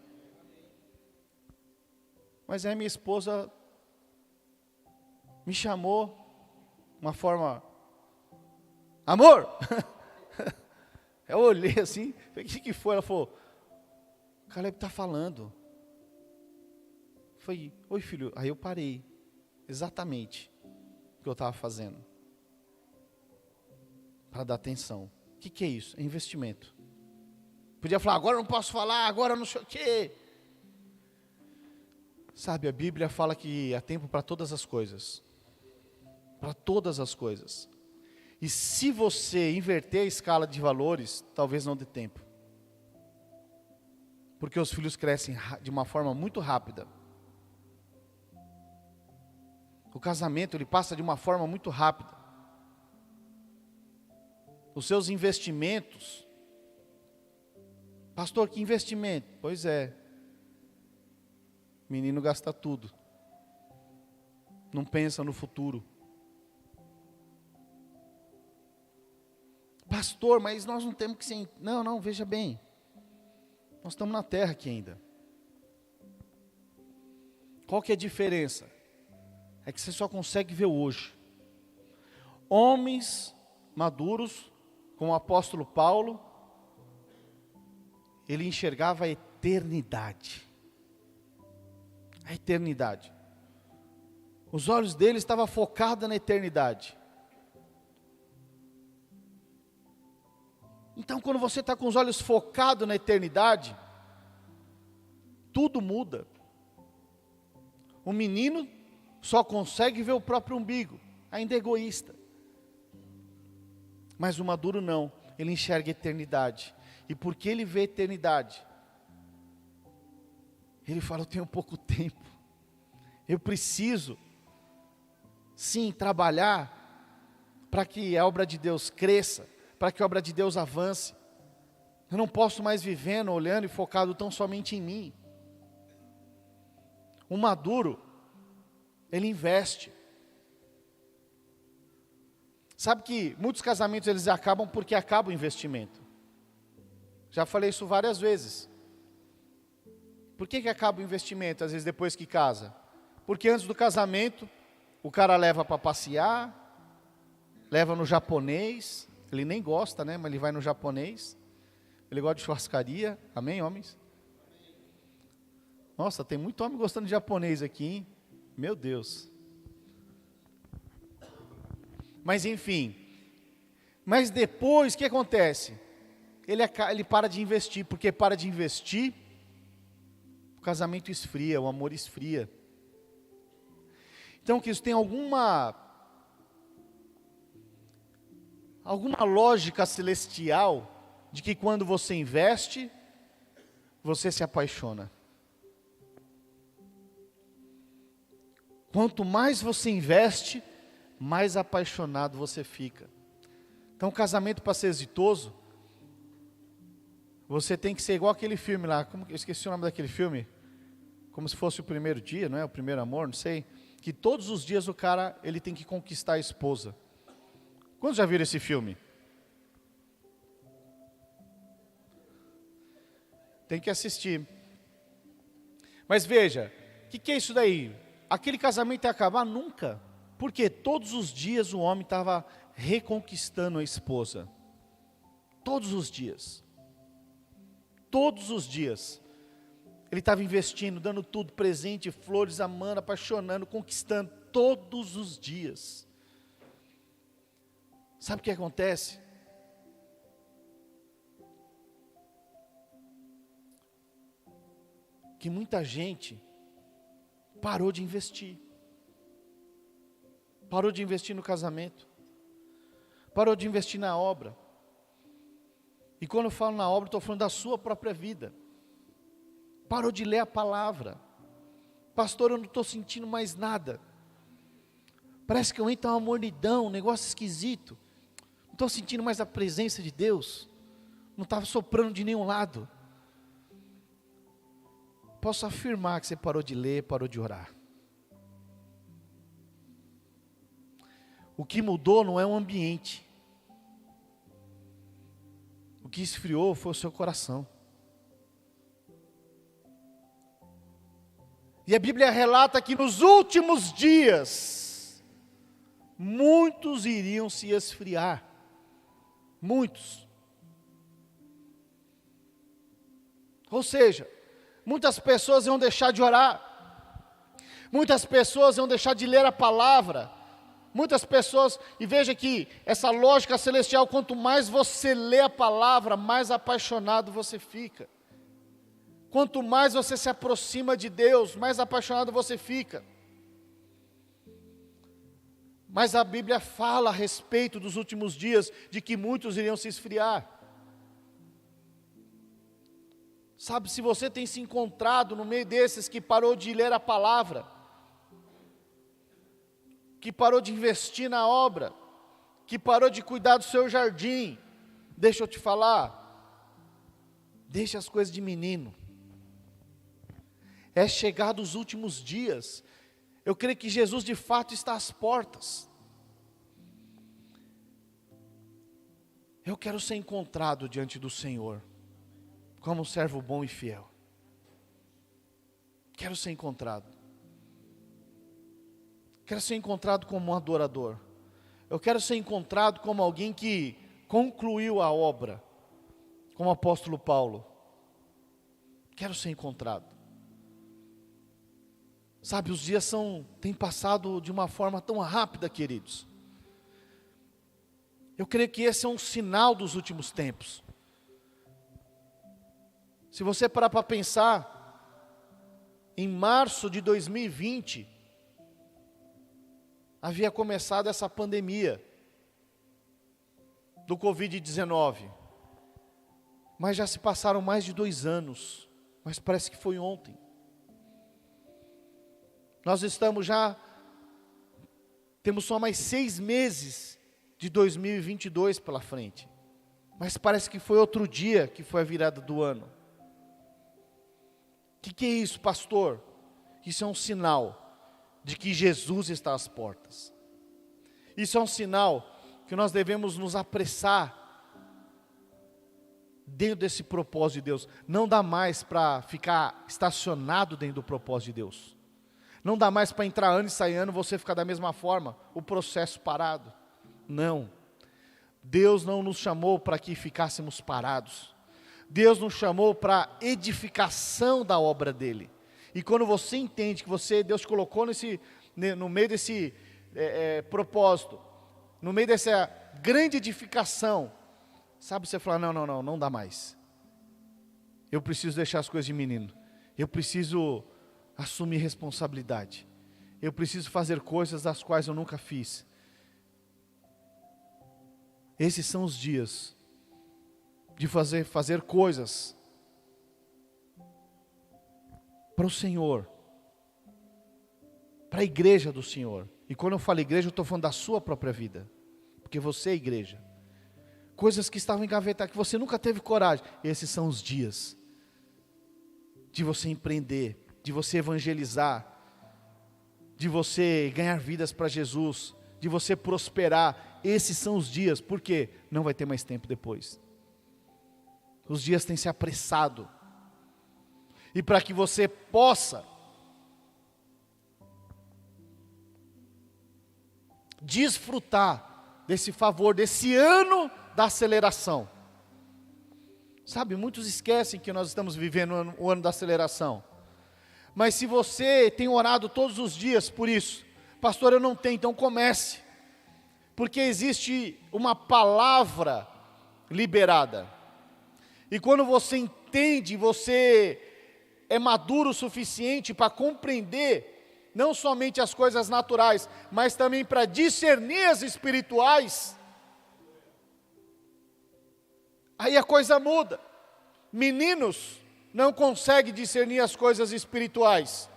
Mas aí minha esposa me chamou, uma forma, amor! Eu olhei assim, falei, o que foi? Ela falou, Caleb está falando. Eu falei, oi filho, aí eu parei, exatamente o que eu estava fazendo, para dar atenção. O que é isso? É investimento. Podia falar, agora eu não posso falar, agora eu não sei o quê. Sabe, a Bíblia fala que há tempo para todas as coisas. Para todas as coisas. E se você inverter a escala de valores, talvez não dê tempo. Porque os filhos crescem de uma forma muito rápida. O casamento, ele passa de uma forma muito rápida. Os seus investimentos. Pastor, que investimento? Pois é. Menino gasta tudo. Não pensa no futuro. Pastor, mas nós não temos que ser... Não, veja bem. Nós estamos na terra aqui ainda. Qual que é a diferença? É que você só consegue ver hoje. Homens maduros, como o apóstolo Paulo, ele enxergava a eternidade. A eternidade. Os olhos dele estavam focados na eternidade. Então, quando você está com os olhos focados na eternidade, tudo muda. O menino só consegue ver o próprio umbigo, ainda é egoísta. Mas o maduro não, ele enxerga a eternidade. E porque ele vê a eternidade, ele fala, eu tenho pouco tempo. Eu preciso, sim, trabalhar para que a obra de Deus cresça, para que a obra de Deus avance. Eu não posso mais vivendo, olhando e focado tão somente em mim. O maduro, ele investe. Sabe que muitos casamentos eles acabam porque acaba o investimento. Já falei isso várias vezes. Por que acaba o investimento, às vezes depois que casa? Porque antes do casamento, o cara leva para passear, leva no japonês, ele nem gosta, né? Mas ele vai no japonês, ele gosta de churrascaria, amém, homens? Nossa, tem muito homem gostando de japonês aqui, hein? Meu Deus. Mas enfim. Mas depois, o que acontece? Ele para de investir, porque para de investir, o casamento esfria, o amor esfria. Então, que isso tem alguma lógica celestial de que quando você investe, você se apaixona. Quanto mais você investe, mais apaixonado você fica. Então, o casamento, para ser exitoso, você tem que ser igual aquele filme lá, eu esqueci o nome daquele filme, como se fosse o primeiro dia, não é? O primeiro amor, não sei. Que todos os dias o cara, ele tem que conquistar a esposa. Quantos já viram esse filme? Tem que assistir. Mas veja, o que é isso daí? Aquele casamento ia acabar? Nunca. Porque todos os dias o homem estava reconquistando a esposa. Todos os dias. Todos os dias. Ele estava investindo, dando tudo, presente, flores, amando, apaixonando, conquistando, todos os dias. Sabe o que acontece? Que muita gente parou de investir. Parou de investir no casamento. Parou de investir na obra. E quando eu falo na obra, estou falando da sua própria vida. Parou de ler a palavra. Pastor, eu não estou sentindo mais nada. Parece que eu entro uma mornidão, um negócio esquisito. Não estou sentindo mais a presença de Deus. Não estava soprando de nenhum lado. Posso afirmar que você parou de ler, parou de orar. O que mudou não é o ambiente. O que esfriou foi o seu coração. E a Bíblia relata que nos últimos dias, muitos iriam se esfriar. Muitos. Ou seja, muitas pessoas iam deixar de orar. Muitas pessoas iam deixar de ler a palavra. Muitas pessoas, e veja que essa lógica celestial, quanto mais você lê a palavra, mais apaixonado você fica. Quanto mais você se aproxima de Deus, mais apaixonado você fica. Mas a Bíblia fala a respeito dos últimos dias, de que muitos iriam se esfriar. Sabe, se você tem se encontrado no meio desses que parou de ler a palavra, que parou de investir na obra, que parou de cuidar do seu jardim, deixa eu te falar, deixa as coisas de menino. É chegado os últimos dias. Eu creio que Jesus de fato está às portas. Eu quero ser encontrado diante do Senhor, como um servo bom e fiel. Quero ser encontrado. Quero ser encontrado como um adorador. Eu quero ser encontrado como alguém que concluiu a obra, como o apóstolo Paulo. Quero ser encontrado. Sabe, os dias têm passado de uma forma tão rápida, queridos. Eu creio que esse é um sinal dos últimos tempos. Se você parar para pensar, em março de 2020, havia começado essa pandemia do Covid-19. Mas já se passaram mais de 2 anos, mas parece que foi ontem. Nós temos só mais 6 meses de 2022 pela frente. Mas parece que foi outro dia que foi a virada do ano. O que é isso, pastor? Isso é um sinal de que Jesus está às portas. Isso é um sinal que nós devemos nos apressar dentro desse propósito de Deus. Não dá mais para ficar estacionado dentro do propósito de Deus. Não dá mais para entrar ano e sair ano, você ficar da mesma forma, o processo parado. Não. Deus não nos chamou para que ficássemos parados. Deus nos chamou para edificação da obra dele. E quando você entende que Deus te colocou no meio desse propósito, no meio dessa grande edificação, sabe, você fala, não dá mais. Eu preciso deixar as coisas de menino. Eu preciso assumir responsabilidade. Eu preciso fazer coisas das quais eu nunca fiz. Esses são os dias de fazer coisas para o Senhor, para a igreja do Senhor. E quando eu falo igreja, eu estou falando da sua própria vida, porque você é igreja. Coisas que estavam engavetadas, que você nunca teve coragem. Esses são os dias de você empreender, de você evangelizar, de você ganhar vidas para Jesus, de você prosperar. Esses são os dias, porque não vai ter mais tempo depois. Os dias têm se apressado. E para que você possa desfrutar desse favor, desse ano da aceleração. Sabe, muitos esquecem que nós estamos vivendo o ano da aceleração. Mas se você tem orado todos os dias por isso, pastor, eu não tenho, então comece. Porque existe uma palavra liberada. E quando você entende, você é maduro o suficiente para compreender, não somente as coisas naturais, mas também para discernir as espirituais, aí a coisa muda. Meninos não conseguem discernir as coisas espirituais,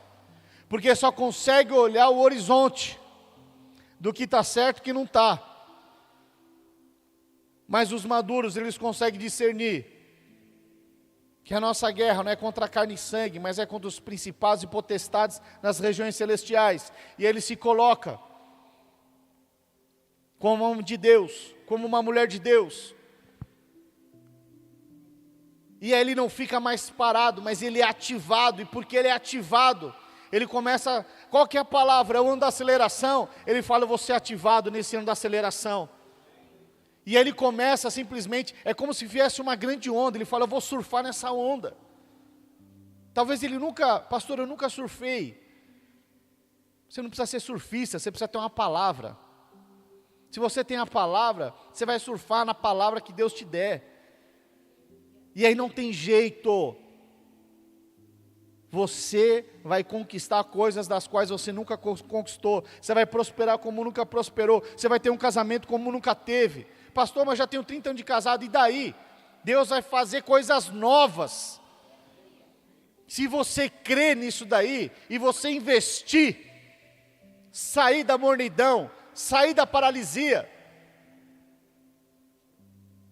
porque só conseguem olhar o horizonte, do que está certo e o que não está. Mas os maduros, eles conseguem discernir, que a nossa guerra não é contra carne e sangue, mas é contra os principados e potestades nas regiões celestiais. E ele se coloca como um homem de Deus, como uma mulher de Deus. E aí ele não fica mais parado, mas ele é ativado. E porque ele é ativado, ele começa, qual que é a palavra? É o ano da aceleração. Ele fala, eu vou ser ativado nesse ano da aceleração. E ele começa simplesmente, é como se viesse uma grande onda. Ele fala, eu vou surfar nessa onda. Talvez ele nunca, pastor, eu nunca surfei. Você não precisa ser surfista, você precisa ter uma palavra. Se você tem a palavra, você vai surfar na palavra que Deus te der. E aí não tem jeito. Você vai conquistar coisas das quais você nunca conquistou. Você vai prosperar como nunca prosperou. Você vai ter um casamento como nunca teve. Pastor, mas já tenho 30 anos de casado, e daí? Deus vai fazer coisas novas. Se você crê nisso daí, e você investir, sair da mornidão, sair da paralisia,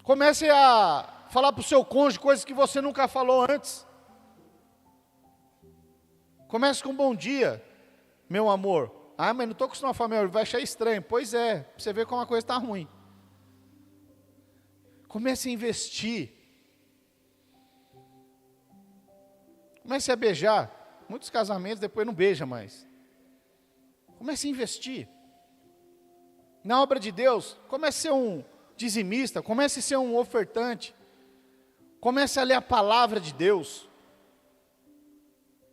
comece a falar para o seu cônjuge coisas que você nunca falou antes. Comece com bom dia, meu amor. Ah, mas não estou acostumado a falar, meu, vai achar estranho. Pois é, para você ver como a coisa está ruim. Comece a investir. Comece a beijar. Muitos casamentos depois não beijam mais. Comece a investir. Na obra de Deus, comece a ser um dizimista, comece a ser um ofertante. Comece a ler a palavra de Deus.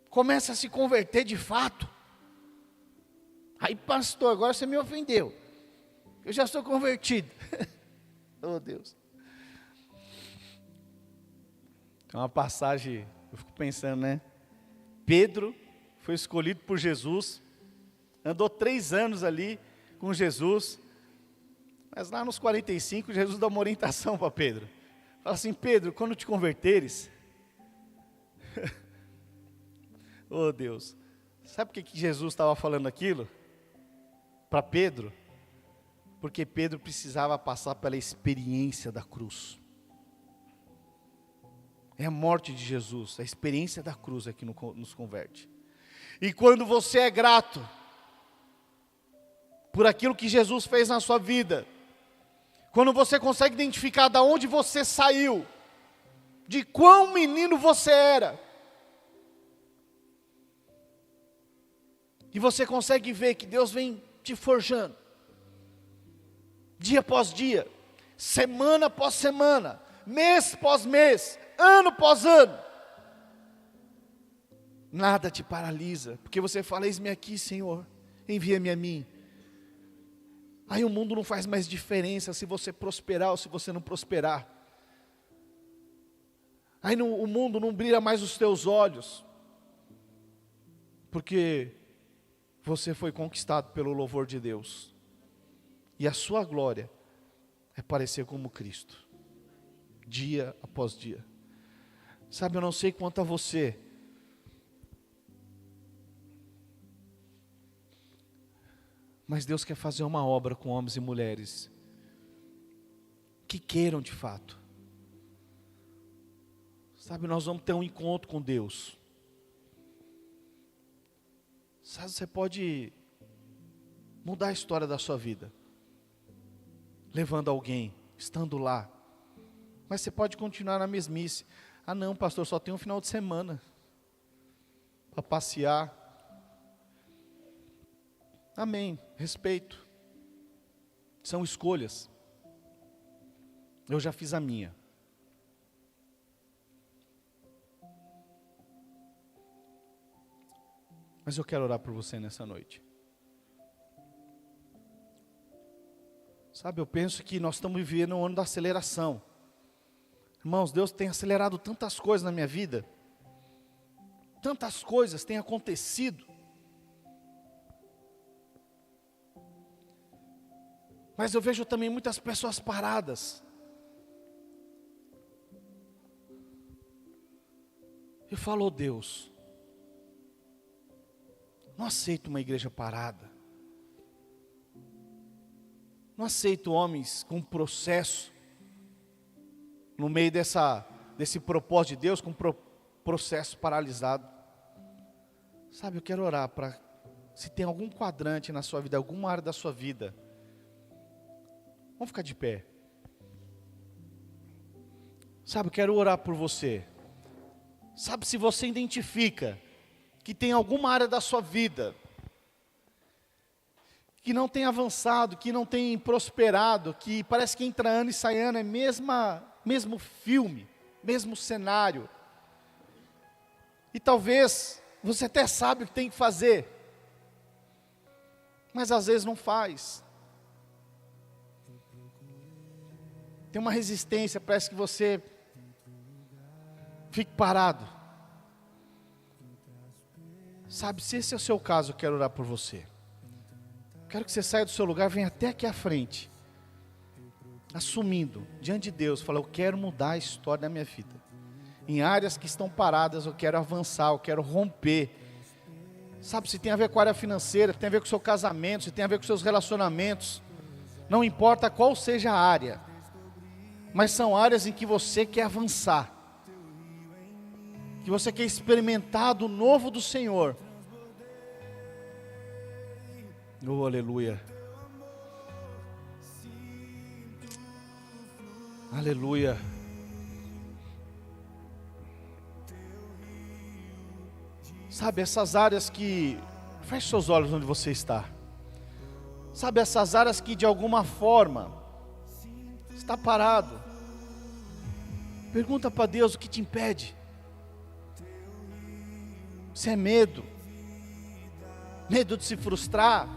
Comece a se converter de fato. Aí, pastor, agora você me ofendeu. Eu já sou convertido. Oh, Deus. Tem uma passagem, eu fico pensando, né? Pedro foi escolhido por Jesus, andou 3 anos ali com Jesus, mas lá nos 45, Jesus dá uma orientação para Pedro. Fala assim, Pedro, quando te converteres, oh Deus, sabe por que Jesus estava falando aquilo? Para Pedro? Porque Pedro precisava passar pela experiência da cruz. É a morte de Jesus, a experiência da cruz é que nos converte. E quando você é grato por aquilo que Jesus fez na sua vida, quando você consegue identificar de onde você saiu, de quão menino você era, e você consegue ver que Deus vem te forjando, dia após dia, semana após semana, mês após mês, ano após ano, Nada te paralisa, porque você fala: eis-me aqui, Senhor, envia-me a mim. Aí o mundo não faz mais diferença se você prosperar ou se você não prosperar. Aí o mundo não brilha mais os teus olhos, porque você foi conquistado pelo louvor de Deus. E a sua glória é parecer como Cristo, dia após dia. Sabe, eu não sei quanto a você, mas Deus quer fazer uma obra com homens e mulheres que queiram de fato. Sabe, nós vamos ter um encontro com Deus. Sabe, você pode mudar a história da sua vida, levando alguém, estando lá. Mas você pode continuar na mesmice. Ah não, pastor, só tem um final de semana para passear. Amém, respeito. São escolhas. Eu já fiz a minha. Mas eu quero orar por você nessa noite. Sabe, eu penso que nós estamos vivendo um ano da aceleração. Irmãos, Deus tem acelerado tantas coisas na minha vida. Tantas coisas têm acontecido. Mas eu vejo também muitas pessoas paradas. Eu falo: oh, Deus, não aceito uma igreja parada. Não aceito homens com processo, no meio desse propósito de Deus, com processo paralisado. Sabe, eu quero orar para, se tem algum quadrante na sua vida, alguma área da sua vida, vamos ficar de pé. Sabe, eu quero orar por você. Sabe, se você identifica que tem alguma área da sua vida que não tem avançado, que não tem prosperado, que parece que entra ano e sai ano, é mesmo filme, mesmo cenário. E talvez você até sabe o que tem que fazer, mas às vezes não faz. Tem uma resistência, parece que você fique parado. Sabe, se esse é o seu caso, eu quero orar por você. Quero que você saia do seu lugar, venha até aqui à frente, assumindo diante de Deus, fala: eu quero mudar a história da minha vida. Em áreas que estão paradas, eu quero avançar, eu quero romper. Sabe, se tem a ver com a área financeira, tem a ver com o seu casamento, se tem a ver com os seus relacionamentos, não importa qual seja a área, mas são áreas em que você quer avançar, que você quer experimentar do novo do Senhor. Oh, aleluia. Aleluia. Sabe, essas áreas que... Feche seus olhos onde você está. Sabe, essas áreas que de alguma forma está parado. Pergunta para Deus o que te impede. Se é medo. Medo de se frustrar.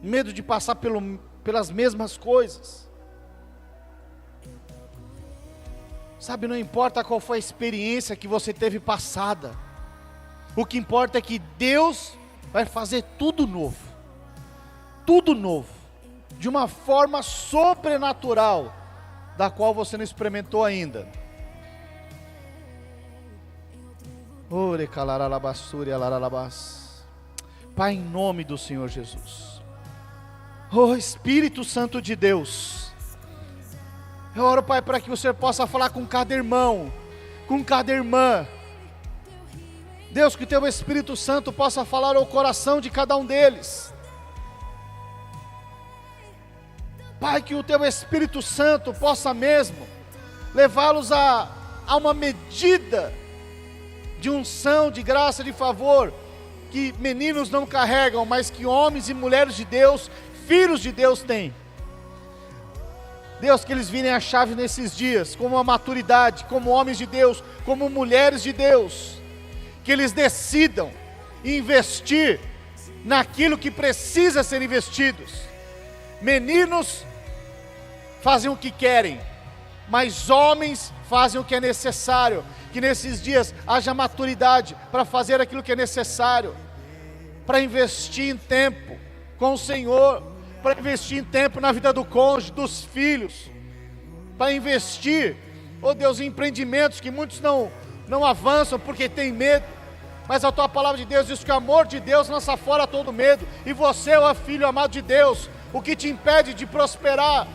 Medo de passar pelas mesmas coisas. Sabe, não importa qual foi a experiência que você teve passada. O que importa é que Deus vai fazer tudo novo. Tudo novo. De uma forma sobrenatural, da qual você não experimentou ainda. Pai, em nome do Senhor Jesus. Oh, Espírito Santo de Deus, eu oro, Pai, para que o Senhor possa falar com cada irmão, com cada irmã. Deus, que o Teu Espírito Santo possa falar ao coração de cada um deles. Pai, que o Teu Espírito Santo possa mesmo levá-los a uma medida de unção, de graça, de favor, que meninos não carregam, mas que homens e mulheres de Deus, filhos de Deus têm. Deus, que eles virem a chave nesses dias, como a maturidade, como homens de Deus, como mulheres de Deus, que eles decidam investir naquilo que precisa ser investidos. Meninos fazem o que querem, mas homens fazem o que é necessário. Que nesses dias haja maturidade para fazer aquilo que é necessário, para investir em tempo com o Senhor, para investir em tempo na vida do cônjuge, dos filhos, para investir, oh Deus, em empreendimentos que muitos não avançam porque tem medo. Mas a tua palavra de Deus diz que o amor de Deus lança fora todo medo. E você, ó filho amado de Deus, o que te impede de prosperar?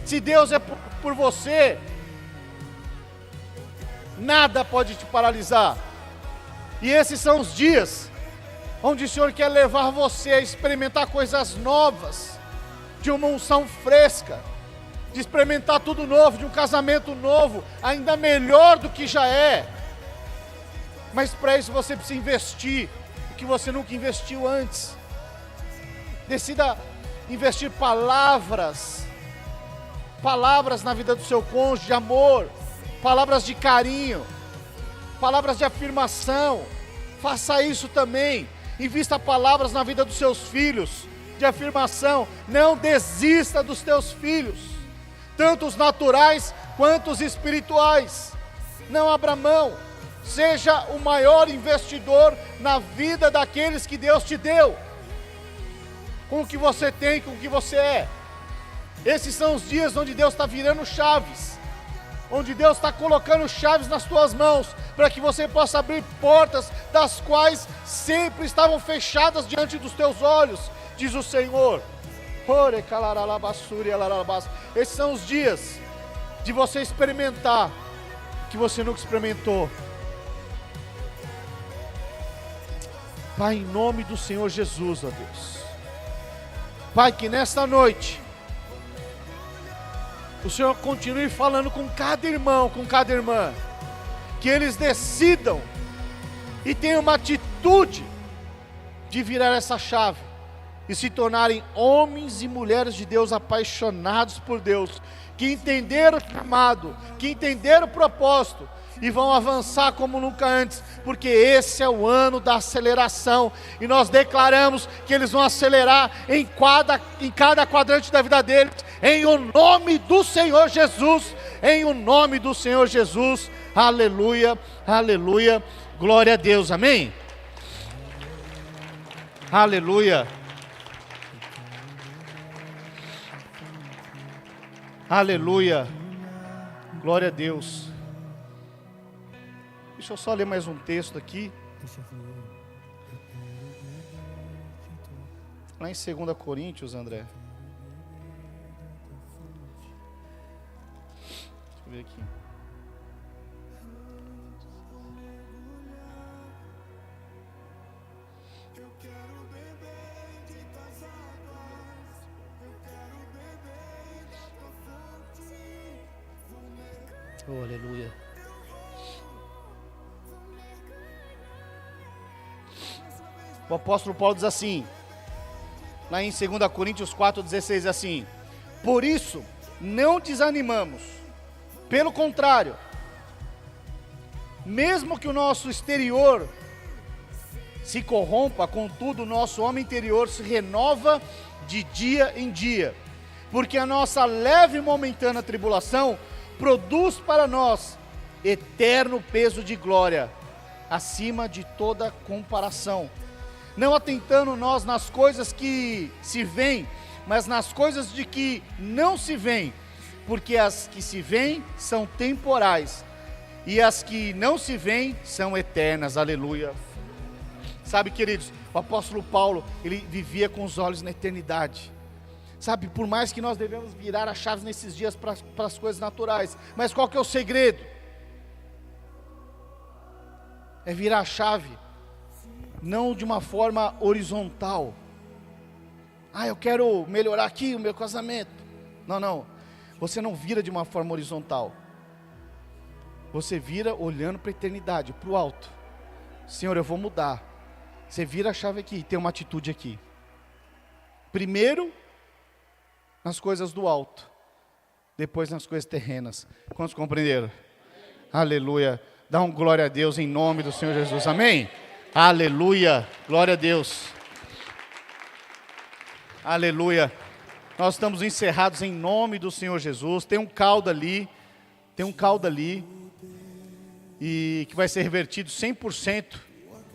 Se Deus é por você, nada pode te paralisar. E esses são os dias onde o Senhor quer levar você a experimentar coisas novas, de uma unção fresca, de experimentar tudo novo, de um casamento novo, ainda melhor do que já é. Mas para isso você precisa investir o que você nunca investiu antes. Decida investir palavras na vida do seu cônjuge, de amor, palavras de carinho, palavras de afirmação. Faça isso também. Invista palavras na vida dos seus filhos, de afirmação. Não desista dos teus filhos, tanto os naturais quanto os espirituais. Não abra mão. Seja o maior investidor na vida daqueles que Deus te deu, com o que você tem, com o que você é. Esses são os dias onde Deus está virando chaves, onde Deus está colocando chaves nas tuas mãos, para que você possa abrir portas das quais sempre estavam fechadas diante dos teus olhos, diz o Senhor. Esses são os dias de você experimentar o que você nunca experimentou. Pai, em nome do Senhor Jesus, ó Deus, Pai, que nesta noite o Senhor continue falando com cada irmão, com cada irmã, que eles decidam e tenham uma atitude de virar essa chave e se tornarem homens e mulheres de Deus apaixonados por Deus, que entenderam o chamado, que entenderam o propósito e vão avançar como nunca antes, porque esse é o ano da aceleração, e nós declaramos que eles vão acelerar em cada quadrante da vida deles, em o nome do Senhor Jesus, em o nome do Senhor Jesus, aleluia, aleluia, glória a Deus, amém? Aleluia, aleluia, glória a Deus. Deixa eu só ler mais um texto aqui. Lá em 2 Coríntios, André. Deixa eu ver aqui. Oh, aleluia. O apóstolo Paulo diz assim, lá em 2 Coríntios 4,16, assim: por isso, não desanimamos, pelo contrário, mesmo que o nosso exterior se corrompa, contudo o nosso homem interior se renova de dia em dia, porque a nossa leve e momentânea tribulação produz para nós eterno peso de glória, acima de toda comparação, não atentando nós nas coisas que se veem, mas nas coisas de que não se veem, porque as que se veem são temporais, e as que não se veem são eternas, aleluia. Sabe, queridos, o apóstolo Paulo, ele vivia com os olhos na eternidade. Sabe, por mais que nós devemos virar as chaves nesses dias para as coisas naturais, mas qual que é o segredo? É virar a chave, não de uma forma horizontal. Eu quero melhorar aqui o meu casamento. Não, você não vira de uma forma horizontal. Você vira olhando para a eternidade, para o alto. Senhor, eu vou mudar. Você vira a chave aqui, tem uma atitude aqui. Primeiro, nas coisas do alto. Depois nas coisas terrenas. Quantos compreenderam? Aleluia. Dá um glória a Deus em nome do Senhor Jesus, amém? Aleluia, glória a Deus. Aleluia. Nós estamos encerrados em nome do Senhor Jesus. Tem um caldo ali, e que vai ser revertido 100%,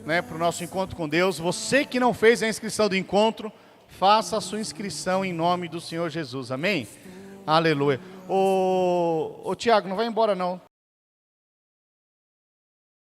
né, para o nosso encontro com Deus. Você que não fez a inscrição do encontro, faça a sua inscrição em nome do Senhor Jesus, amém? Aleluia. Ô Tiago, não vai embora não.